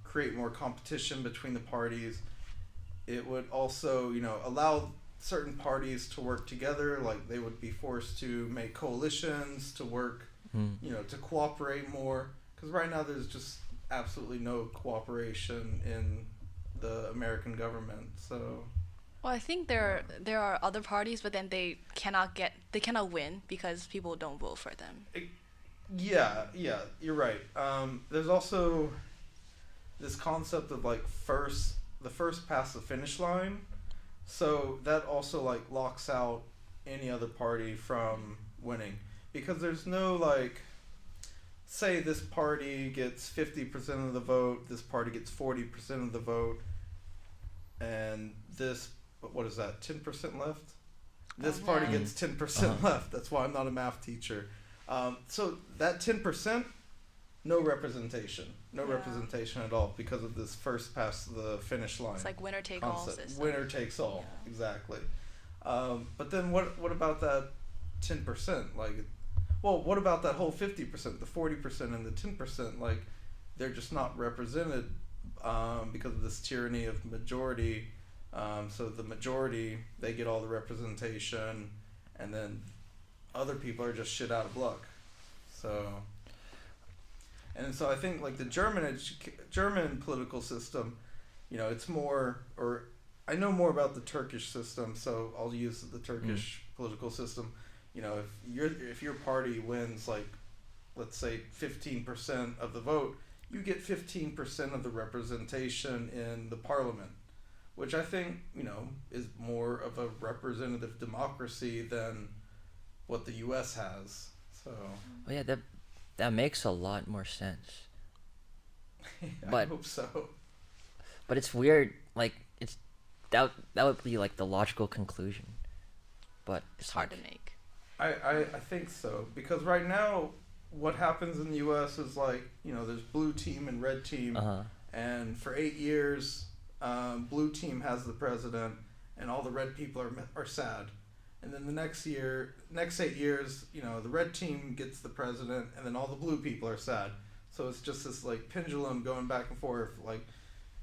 create more competition between the parties. It would also allow certain parties to work together, like they would be forced to make coalitions to work, to cooperate more, because right now there's just absolutely no cooperation in the American government. So Well, I think there are other parties, but then they cannot win because people don't vote for them. yeah, you're right. There's also this concept of like the first past the finish line, so that also like locks out any other party from winning, because there's no like, say this party gets 50% of the vote, this party gets 40% of the vote, and this, what is that, 10% left? This party gets 10% left. That's why I'm not a math teacher. So that 10%, no representation. No representation at all because of this first past the finish line. It's like winner take all system. Winner takes all, exactly. But then what about that 10%? Like, well, what about that whole 50%, the 40% and the 10%? Like, they're just not represented because of this tyranny of majority. So the majority, they get all the representation, and then other people are just shit out of luck. So, and so I think like the German political system, it's more, or I know more about the Turkish system, so I'll use the Turkish political system. If your party wins, like, let's say 15% of the vote, you get 15% of the representation in the parliament, which I think, is more of a representative democracy than what the U.S. has. So. Oh yeah, that makes a lot more sense. I hope so. But it's weird, like that would be like the logical conclusion, but It's hard to make. I think so, because right now what happens in the U.S. is like, there's blue team and red team, and for 8 years, blue team has the president, and all the red people are sad, and then the next 8 years, the red team gets the president, and then all the blue people are sad. So it's just this like pendulum going back and forth. Like,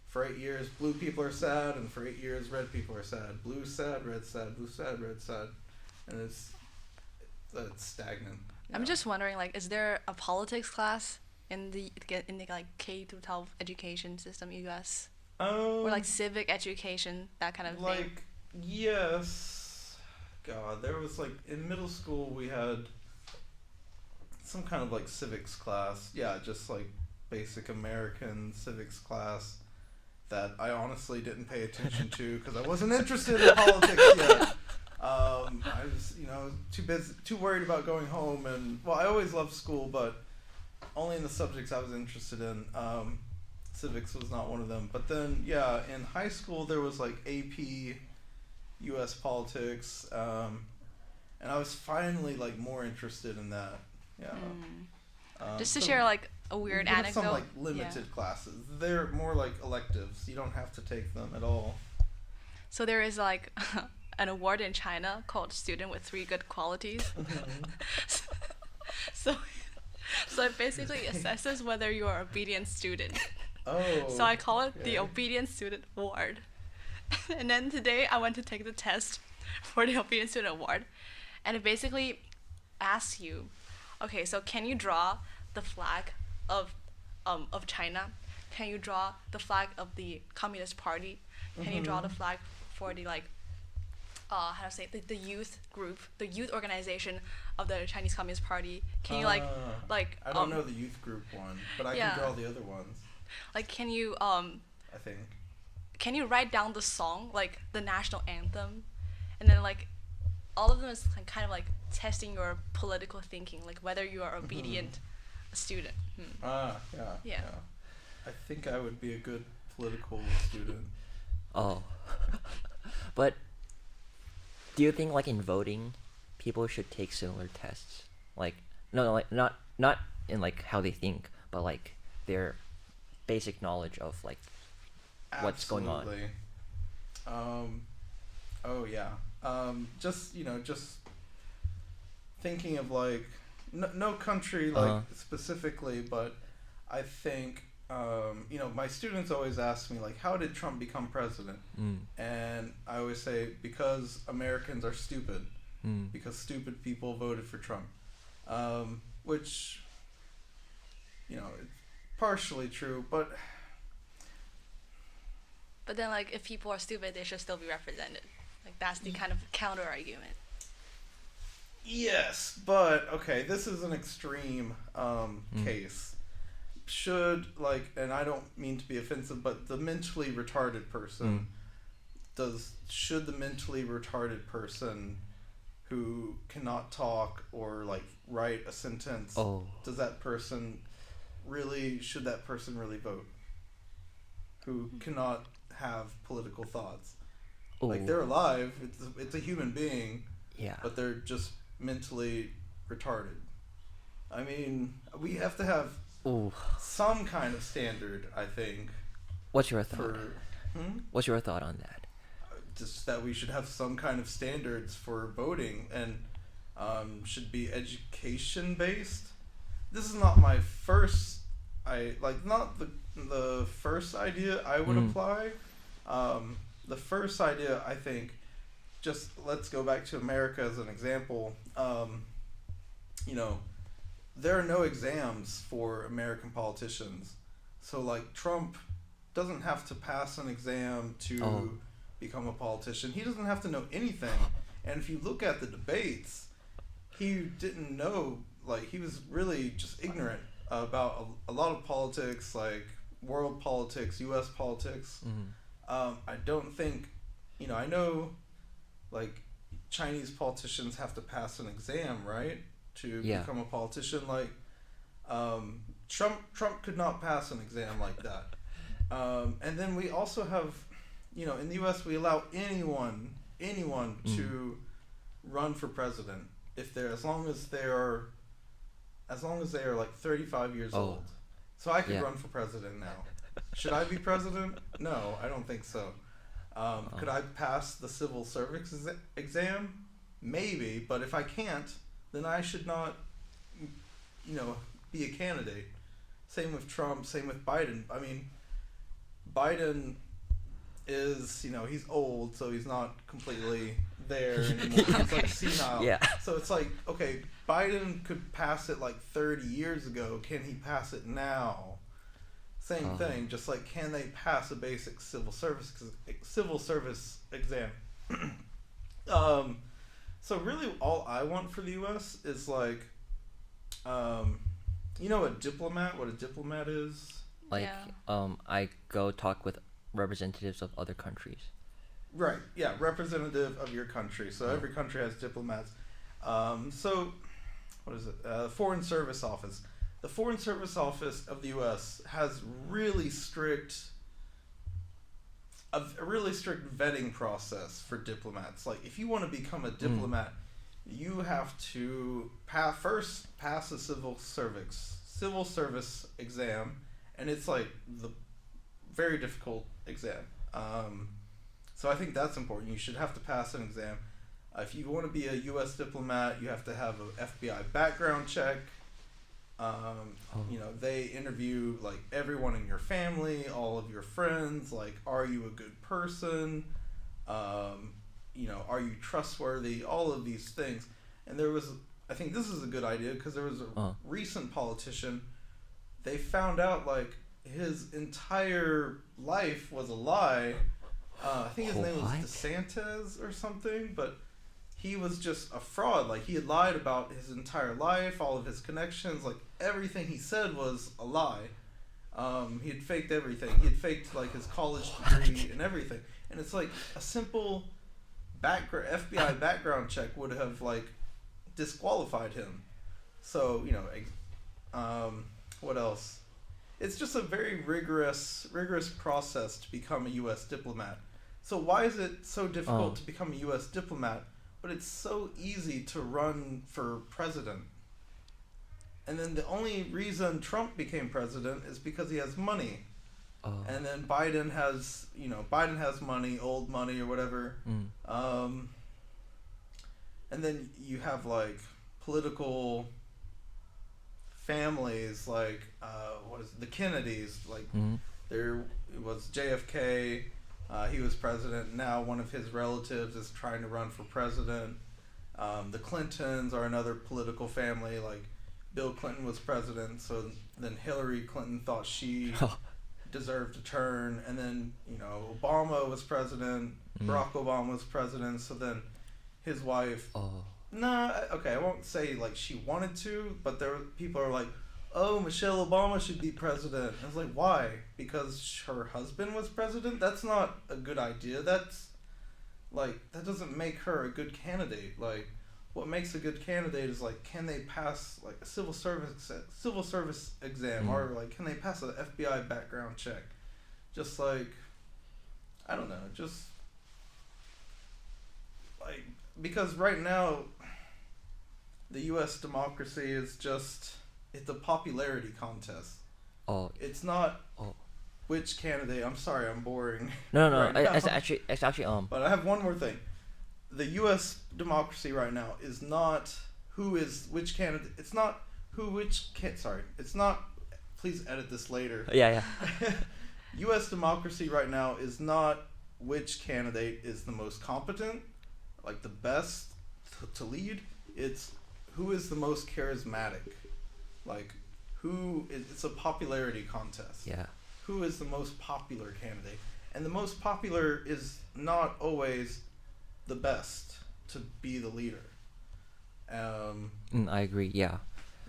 for 8 years, blue people are sad, and for 8 years, red people are sad. Blue sad, red sad, blue sad, red sad, and it's stagnant. I'm just wondering, like, is there a politics class in the like K through 12 education system, U.S. or like civic education, that kind of thing? Yes. God, there was like in middle school we had some kind of like civics class. Yeah, just like basic American civics class that I honestly didn't pay attention to because I wasn't interested in politics yet. I was, too busy, too worried about going home, and well, I always loved school, but only in the subjects I was interested in. Civics was not one of them. But then, yeah, in high school there was like AP, U.S. politics, and I was finally like more interested in that. Yeah. Just to so share like a weird we have anecdote. some like limited classes. They're more like electives. You don't have to take them at all. So there is like an award in China called Student with 3 Good Qualities. so it basically assesses whether you are an obedient student. Oh. So I call it the Obedient Student Award. And then today I went to take the test for the Obedient Student Award, and it basically asks you, okay, so can you draw the flag of China? Can you draw the flag of the Communist Party? Can you draw the flag for the the youth group, the youth organization of the Chinese Communist Party? Can you I don't know the youth group one, but I can draw the other ones. Like, can you I think. Can you write down the song, like the national anthem, and then like all of them is kind of like testing your political thinking, like whether you are obedient student. Yeah. I think I would be a good political student. Oh. But do you think like in voting, people should take similar tests? Like no, like not in like how they think, but like their basic knowledge of like what's going on. Oh yeah. Just thinking of like no country like specifically, but I think my students always ask me like, how did Trump become president? And I always say because Americans are stupid, because stupid people voted for Trump, which it's partially true, but then like if people are stupid, they should still be represented. Like that's the kind of counter argument. Yes, but okay, this is an extreme case. Should and I don't mean to be offensive, but the mentally retarded person should the mentally retarded person who cannot talk or like write a sentence, should that person really vote? Who cannot have political thoughts? Like they're alive, it's a human being, but they're just mentally retarded. I mean, we have to have some kind of standard, I think. What's your thought? What's your thought on that? Just that we should have some kind of standards for voting, and should be education based. This is not my first, not the first idea I would apply. The first idea, I think, just let's go back to America as an example. There are no exams for American politicians. So like Trump doesn't have to pass an exam to become a politician. He doesn't have to know anything. And if you look at the debates, he didn't know, he was really just ignorant about a lot of politics, like world politics, U.S. politics. I don't think, I know Chinese politicians have to pass an exam, right? To become a politician. Trump could not pass an exam like that. And then we also have, in the U.S. we allow anyone to run for president as long as they are 35 years old. So I could run for president now. Should I be president? No, I don't think so. Could I pass the civil service exam? Maybe, but if I can't, then I should not, be a candidate. Same with Trump, same with Biden. I mean, Biden is, he's old, so he's not completely there anymore. He's senile. Yeah. So it's okay, Biden could pass it 30 years ago. Can he pass it now? Same thing, just can they pass a basic civil service exam? So really, all I want for the U.S. is like, you know, a diplomat. What a diplomat is. Like, Yeah. I go talk with representatives of other countries. Right. Yeah. Representative of your country. So every country has diplomats. So, what is it? Foreign Service Office. The Foreign Service Office of the U.S. has a really strict vetting process for diplomats. Like, if you want to become a diplomat, you have to first pass a civil service exam, and it's like the very difficult exam. So I think that's important. You should have to pass an exam. If you want to be a U.S. diplomat, you have to have an FBI background check. You know, they interview like everyone in your family, all of your friends. Like, are you a good person? You know, are you trustworthy? All of these things. And I think this is a good idea because there was a recent politician. They found out like his entire life was a lie. I think his name was DeSantis or something, but he was just a fraud. Like, he had lied about his entire life, all of his connections, like everything he said was a lie. He had faked everything. He had faked like his college degree and everything. And it's like a simple FBI background check would have like disqualified him. So, you know, what else? It's just a very rigorous process to become a U.S. diplomat. So why is it so difficult to become a U.S. diplomat, but it's so easy to run for president? And then the only reason Trump became president is because he has money. And then Biden has money, old money or whatever. And then you have like political families like the Kennedys, like there was JFK, he was president. Now one of his relatives is trying to run for president. The Clintons are another political family. Like, Bill Clinton was president, so then Hillary Clinton thought she deserved a turn, and then, you know, Obama was president, Barack Obama was president, so then his wife I won't say like she wanted to, but people are like, oh, Michelle Obama should be president. I was like, why? Because her husband was president? That's not a good idea. That's like, that doesn't make her a good candidate. Like, what makes a good candidate is like, can they pass like a civil service exam, or like, can they pass an FBI background check? Just like, I don't know, just like, because right now the U.S. democracy is just, it's a popularity contest. It's not which candidate. I'm sorry, I'm boring. No, right now. it's actually But I have one more thing. The U.S. democracy right now is not who is which candidate. It's not It's not. Please edit this later. Yeah. U.S. democracy right now is not which candidate is the most competent, like the best to lead. It's who is the most charismatic. Like, it's a popularity contest. Yeah. Who is the most popular candidate? And the most popular is not always the best to be the leader. I agree. Yeah.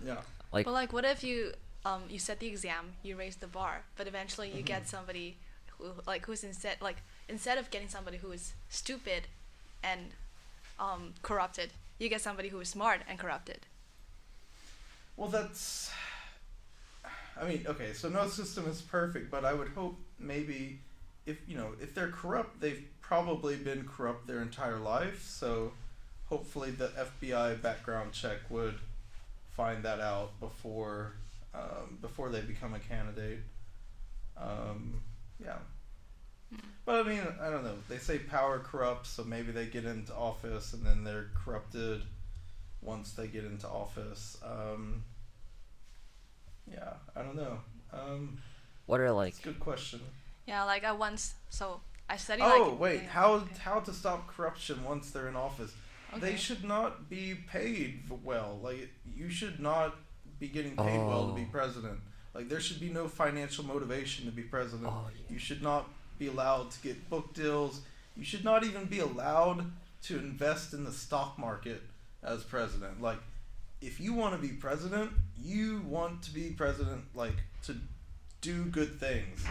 Yeah. But like, what if you set the exam, you raise the bar, but eventually you get somebody who's instead of getting somebody who is stupid and corrupted, you get somebody who is smart and corrupted. Well, okay, so no system is perfect, but I would hope maybe if they're corrupt, they've probably been corrupt their entire life, so hopefully the FBI background check would find that out before they become a candidate. Yeah. But I mean, I don't know. They say power corrupts, so maybe they get into office and then they're corrupted once they get into office. Yeah, I don't know. What are like? It's a good question. Yeah, like I studied. How to stop corruption once they're in office? Okay. They should not be paid well. Like, you should not be getting paid well to be president. Like, there should be no financial motivation to be president. You should not be allowed to get book deals. You should not even be allowed to invest in the stock market as president. Like, if you want to be president, you want to be president, like, to do good things.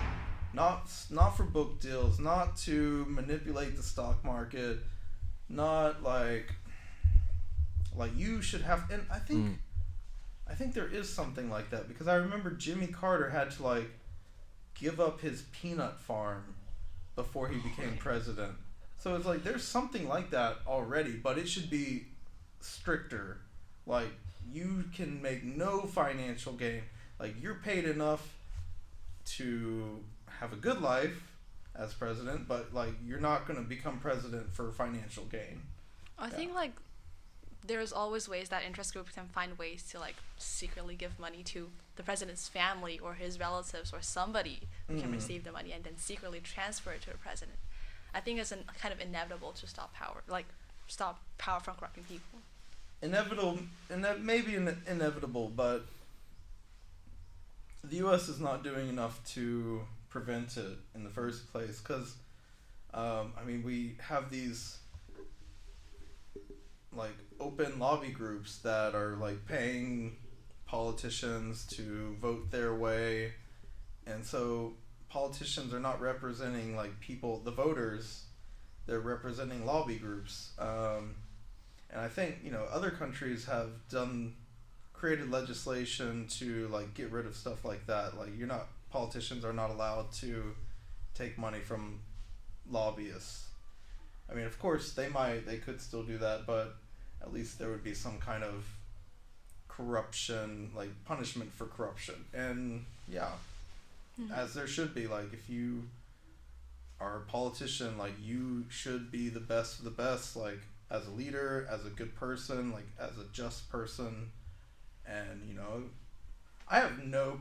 Not for book deals, not to manipulate the stock market, not like you should have, and I think there is something like that, because I remember Jimmy Carter had to like give up his peanut farm before he became president. So it's like there's something like that already, but it should be stricter. Like, you can make no financial gain. Like, you're paid enough to have a good life as president, but like you're not going to become president for financial gain. I think like there's always ways that interest groups can find ways to like secretly give money to the president's family or his relatives or somebody who can receive the money and then secretly transfer it to the president. I think it's kind of inevitable to stop power from corrupting people. Inevitable, and that may be inevitable, but the U.S. is not doing enough to prevent it in the first place, because I mean, we have these like open lobby groups that are like paying politicians to vote their way, and so politicians are not representing like people, the voters. They're representing lobby groups, and I think, you know, other countries have created legislation to like get rid of stuff like that. Like, politicians are not allowed to take money from lobbyists. I mean, of course they could still do that, but at least there would be some kind of corruption, like punishment for corruption. And yeah, as there should be. Like, if you are a politician, like, you should be the best of the best, like as a leader, as a good person, like as a just person. And, you know, I have no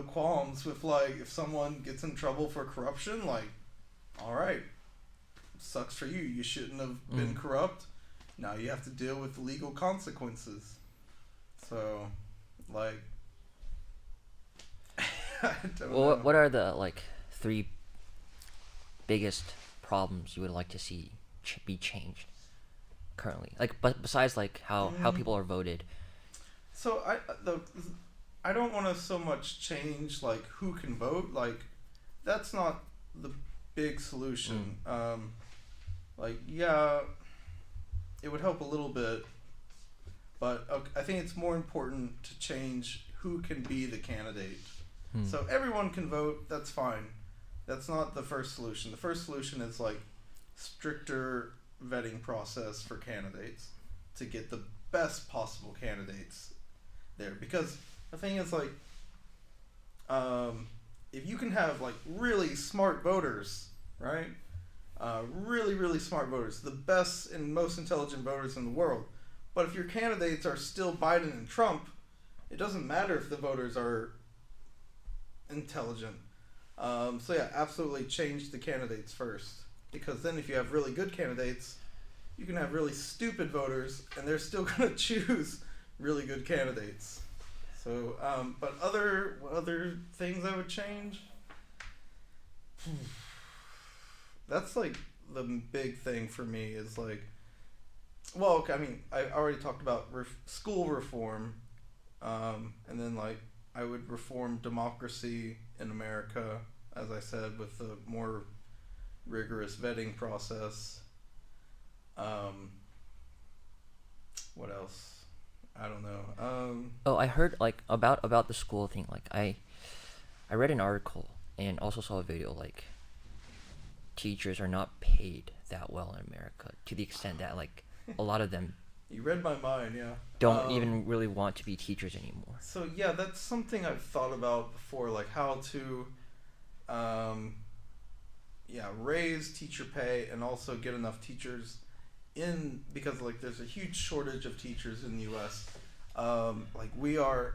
qualms with, like, if someone gets in trouble for corruption, like, all right, sucks for you. You shouldn't have been corrupt. Now you have to deal with the legal consequences. So, like, I don't know. What are the, like, 3 biggest problems you would like to see be changed currently? Like, but besides, like, how people are voted. So I don't want to so much change like who can vote. Like, that's not the big solution. Like, yeah, it would help a little bit, but I think it's more important to change who can be the candidate. So everyone can vote. That's fine. That's not the first solution. The first solution is like stricter vetting process for candidates to get the best possible candidates there, because the thing is, like, if you can have like really smart voters, right, really smart voters, the best and most intelligent voters in the world, but if your candidates are still Biden and Trump, it doesn't matter if the voters are intelligent. So yeah, absolutely change the candidates first, because then if you have really good candidates, you can have really stupid voters and they're still going to choose really good candidates. So, but other things I would change? That's like the big thing for me is like, well, I mean, I already talked about school reform, and then like I would reform democracy in America, as I said, with the more rigorous vetting process. What else? I don't know. I heard like about the school thing. Like, I read an article and also saw a video, like, teachers are not paid that well in America, to the extent that like a lot of them You read my mind, yeah. don't even really want to be teachers anymore. So yeah, that's something I've thought about before, like how to raise teacher pay and also get enough teachers in, because like there's a huge shortage of teachers in the US. Like we're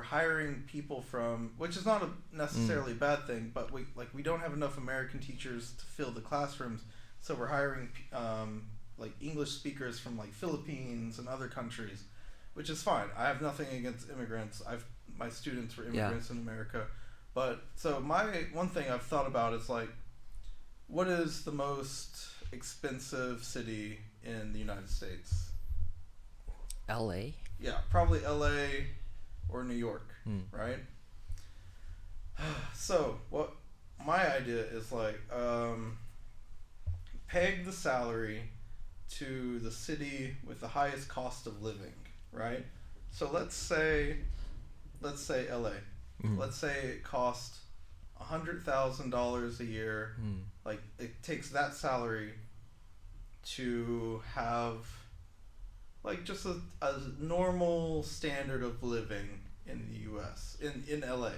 hiring people from, which is not necessarily a bad thing, but we don't have enough American teachers to fill the classrooms, so we're hiring like English speakers from like Philippines and other countries, which is fine. I have nothing against immigrants. My students were immigrants in America, but so one thing I've thought about is like what is the most expensive city in the United States? LA? Yeah, probably LA or New York, right? So, what my idea is like, peg the salary to the city with the highest cost of living, right? So let's say LA. Let's say it costs $100,000 a year. Like it takes that salary to have like just a normal standard of living in the U.S. in LA.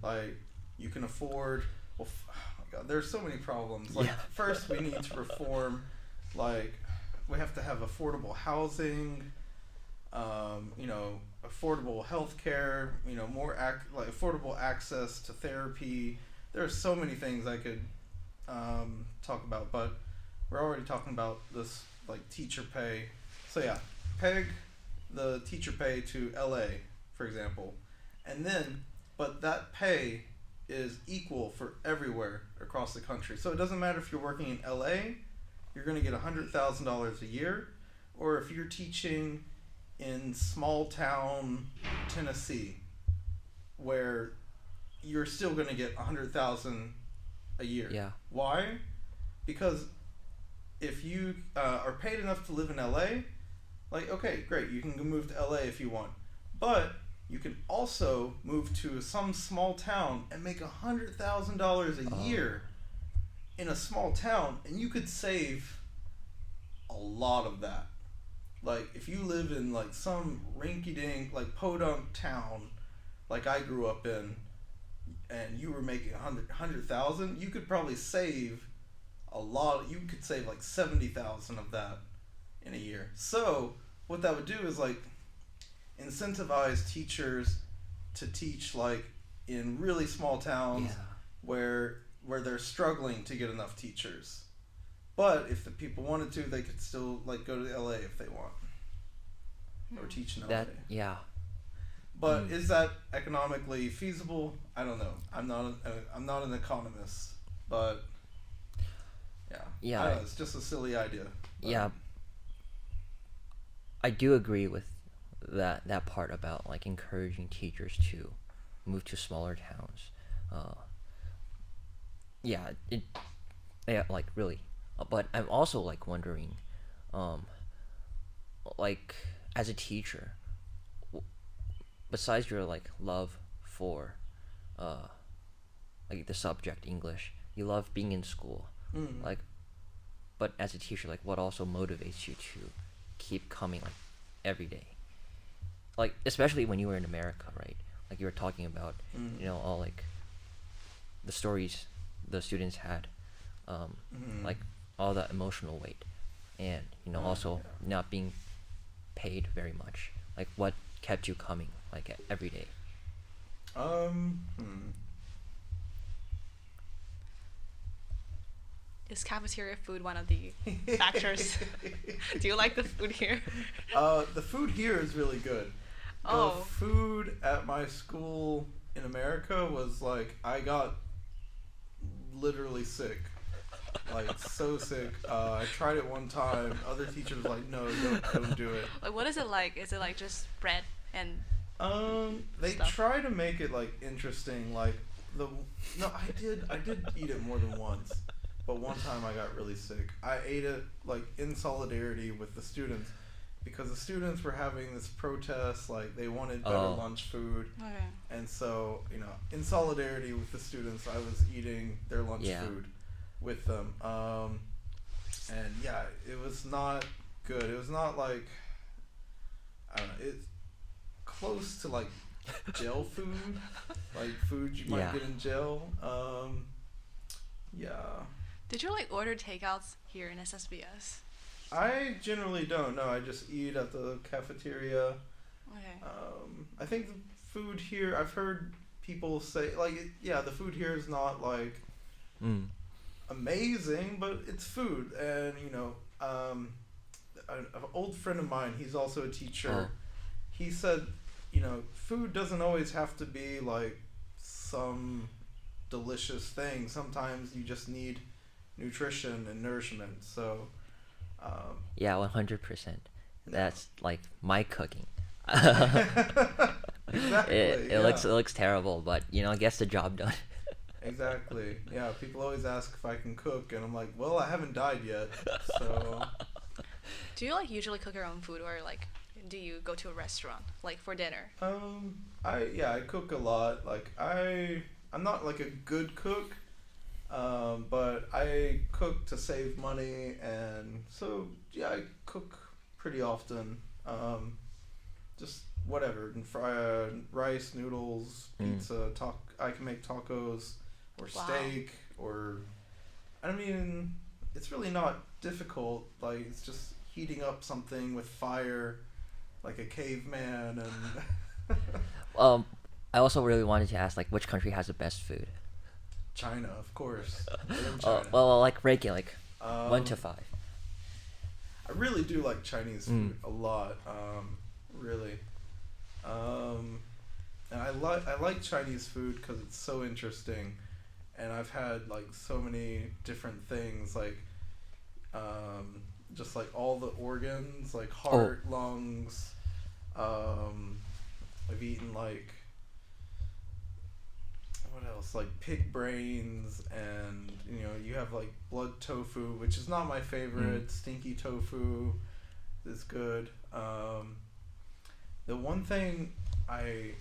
Like you can afford. Well, oh my God, there's so many problems. Like first we need to reform. Like we have to have affordable housing. Affordable healthcare. Like affordable access to therapy. There's so many things I could talk about, but we're already talking about this like teacher pay. So yeah, peg the teacher pay to LA, for example, and then but that pay is equal for everywhere across the country. So it doesn't matter if you're working in LA, you're going to get $100,000 a year, or if you're teaching in small town Tennessee, where you're still going to get $100,000 a year. Yeah. Why? Because if you are paid enough to live in LA, like okay, great, you can go move to LA if you want, but you can also move to some small town and make $100,000 a year in a small town, and you could save a lot of that. Like if you live in like some rinky-dink like podunk town, like I grew up in, and you were making $100,000, you could probably save a lot. You could save like $70,000 of that in a year. So what that would do is like incentivize teachers to teach like in really small towns where they're struggling to get enough teachers. But if the people wanted to, they could still like go to LA if they want, or teach in LA. But is that economically feasible? I don't know. I'm not an economist, but yeah. I don't know, it's just a silly idea. But. Yeah. I do agree with that part about like encouraging teachers to move to smaller towns. Like really. But I'm also like wondering, like as a teacher, besides your like love for, like the subject English, you love being in school, like, but as a teacher, like what also motivates you to keep coming like every day? Like especially when you were in America, right? Like you were talking about, all like the stories the students had, like all that emotional weight, and also not being paid very much. Like what kept you coming like every day? Is cafeteria food one of the factors? Do you like the food here? The food here is really good. Oh. The food at my school in America was like, I got literally sick. Like so sick. I tried it one time. Other teachers were like, no, don't do it. Like what is it like? Is it like just bread and they stuff? try to make it like interesting. Like I did eat it more than once, but one time I got really sick. I ate it like in solidarity with the students, because the students were having this protest. Like they wanted better lunch food, and so in solidarity with the students, I was eating their lunch food with them. And yeah, it was not good. It was not like, I don't know, it's close to like jail food, like food you might get in jail. Did you like order takeouts here in SSBS? I generally don't. No, I just eat at the cafeteria. Okay. I think the food here, I've heard people say like, the food here is not like amazing, but it's food. And an old friend of mine, he's also a teacher. He said, food doesn't always have to be like some delicious thing. Sometimes you just need nutrition and nourishment. So, Yeah, 100%. That's like my cooking. exactly. It looks terrible, but it gets the job done. Exactly. Yeah, people always ask if I can cook, and I'm like, well, I haven't died yet, so. Do you like usually cook your own food, or like do you go to a restaurant like for dinner? I cook a lot. Like I'm not like a good cook, but I cook to save money, and so yeah, I cook pretty often. Just whatever, and fry rice, noodles, pizza. I can make tacos, or Wow. steak, or I mean, it's really not difficult. Like it's just heating up something with fire, like a caveman, and I also really wanted to ask, like, which country has the best food? China, of course. They're in China. Well, like, rank it, like, 1 to 5. I really do like Chinese food a lot. Really. And I like Chinese food because it's so interesting, and I've had like so many different things, like just like all the organs, like heart, lungs. I've eaten like what else, like pig brains, and you have like blood tofu, which is not my favorite. Stinky tofu is good. The one thing I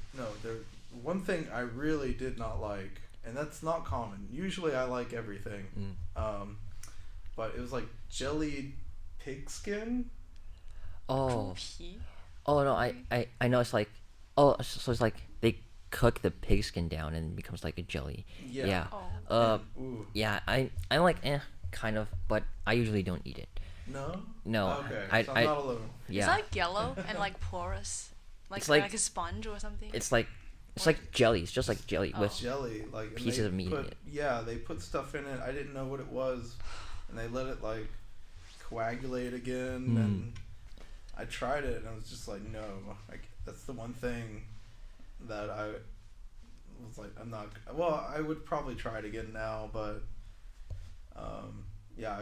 really did not like, and that's not common. Usually I like everything. But it was like jellied pig skin. Oh. Pea? Oh, no, I know it's like, so it's like they cook the pig skin down and it becomes like a jelly. Yeah. Oh. Ooh. Yeah, I'm like, kind of, but I usually don't eat it. No? No. Okay, so I'm not alone. Yeah. It's like yellow and like porous, like It's like- like a sponge or something. It's like jelly. It's just like jelly Oh. with Jelly, like, and pieces they of meat in put, it. Yeah, they put stuff in it. I didn't know what it was, and they let it like coagulate again. And I tried it, and I was just like, no. Like that's the one thing that I was like, I'm not. Well, I would probably try it again now, but yeah,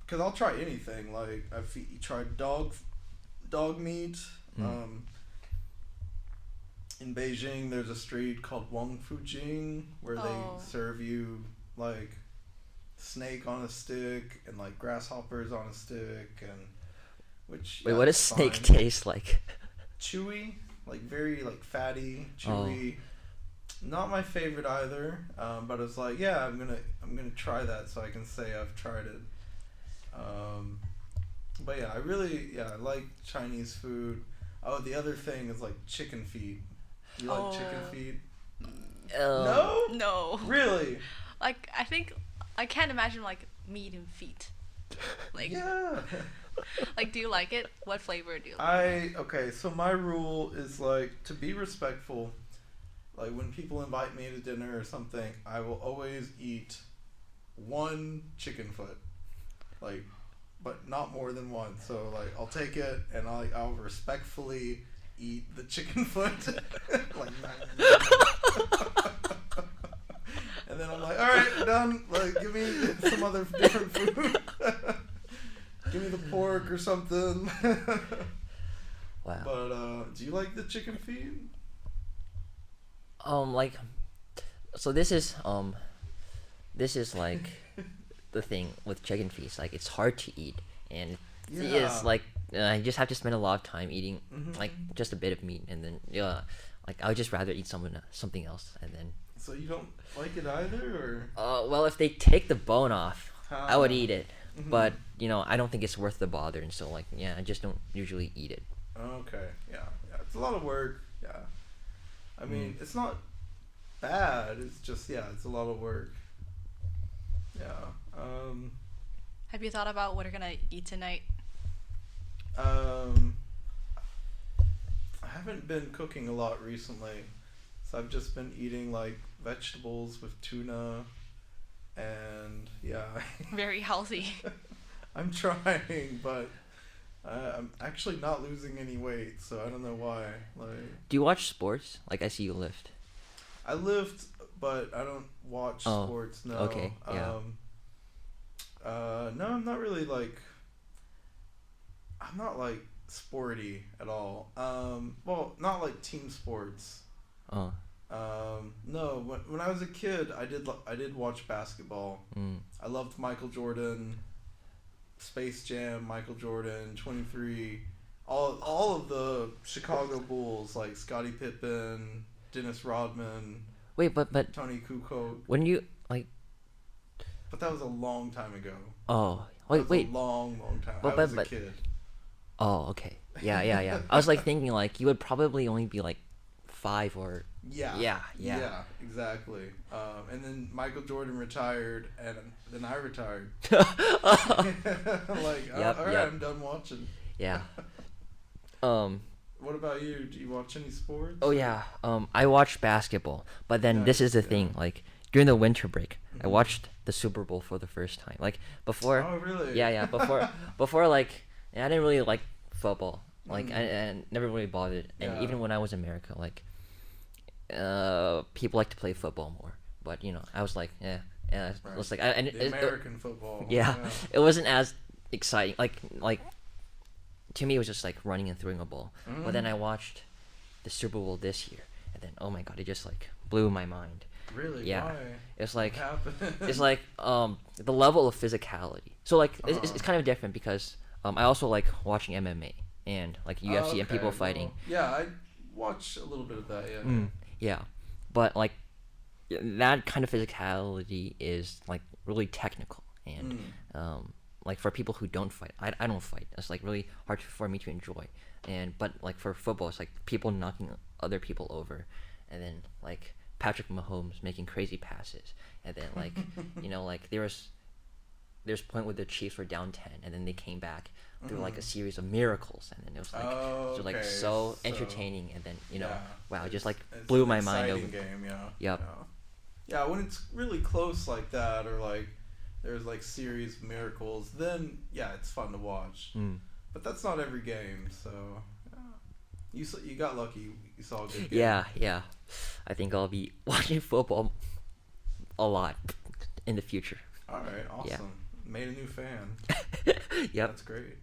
because I'll try anything. Like I've tried dog meat. In Beijing, there's a street called Wang Fujing where they serve you like snake on a stick and like grasshoppers on a stick, and which Wait, what does it's snake fine. taste like? Chewy, like very like fatty, chewy. Not my favorite either, but it's like, yeah, I'm gonna try that so I can say I've tried it. But yeah, I like Chinese food. Oh, the other thing is like chicken feet. You like chicken feet? No? No. Really? Like I think I can't imagine like meat and feet. Like Yeah. like do you like it? What flavor do you like? Okay, so my rule is like to be respectful. Like when people invite me to dinner or something, I will always eat one chicken foot. Like, but not more than one. So like I'll take it and I'll respectfully eat the chicken foot. Like and then I'm like, all right, done. Like give me some other different food. Give me the pork or something. Wow. But do you like the chicken feet? Like, so this is like the thing with chicken feet. Like it's hard to eat, and it's like I just have to spend a lot of time eating like just a bit of meat, and then like I would just rather eat something else, and then. So you don't like it either, or? Well, if they take the bone off, I would eat it, but I don't think it's worth the bother, and so like I just don't usually eat it. Okay, yeah, it's a lot of work. Yeah, I mean it's not bad. It's just it's a lot of work. Yeah. Have you thought about what you're gonna eat tonight? I haven't been cooking a lot recently, so I've just been eating like vegetables with tuna, and Very healthy. I'm trying, but I'm actually not losing any weight, so I don't know why. Like, Do you watch sports? Like I see you lift. I lift, but I don't watch sports. No. okay, yeah. No, I'm not really like. I'm not like sporty at all. Well, not like team sports. Oh. No. When I was a kid, I did watch basketball. I loved Michael Jordan, Space Jam, Michael Jordan, 23, all of the Chicago Bulls like Scottie Pippen, Dennis Rodman. Wait, but Tony Kukoc. when you like. But that was a long time ago. Oh, That wait. was a long time. But- I was but- a kid. Oh, okay. Yeah. I was like thinking like you would probably only be like 5 or. Yeah. Yeah. Yeah, exactly. And then Michael Jordan retired, and then I retired. I'm like, Yep, all right, yep. I'm done watching. Yeah. What about you? Do you watch any sports? Oh yeah. I watched basketball, but then this is the thing. Like during the winter break, I watched the Super Bowl for the first time. Like before. Oh really? Yeah. Before like, I didn't really like football. Like I never really bothered. And Yeah. even when I was in America, like, people like to play football more. But I was like, yeah. It was like The American football. Yeah, it wasn't as exciting. Like to me, it was just like running and throwing a ball. But then I watched the Super Bowl this year, and then oh my god, it just like blew my mind. Really? Yeah. Why? It's like What happened? it's like the level of physicality. So like it's kind of different because I also like watching MMA and like UFC and people fighting. Well, yeah, I watch a little bit of that. Yeah. Yeah, but like that kind of physicality is like really technical and like for people who don't fight, I don't fight. It's like really hard for me to enjoy. But like for football, it's like people knocking other people over, and then like Patrick Mahomes making crazy passes, and then like like there's a point where the Chiefs were down 10, and then they came back through like a series of miracles, and then it was like so like so entertaining, and then wow, it just like blew my mind over. Game, yeah. Yep. Yeah, when it's really close like that, or like there's like series of miracles, then yeah, it's fun to watch. But that's not every game, so you got lucky. You saw a good game. Yeah. I think I'll be watching football a lot in the future. All right, awesome. Yeah. Made a new fan. Yep. That's great.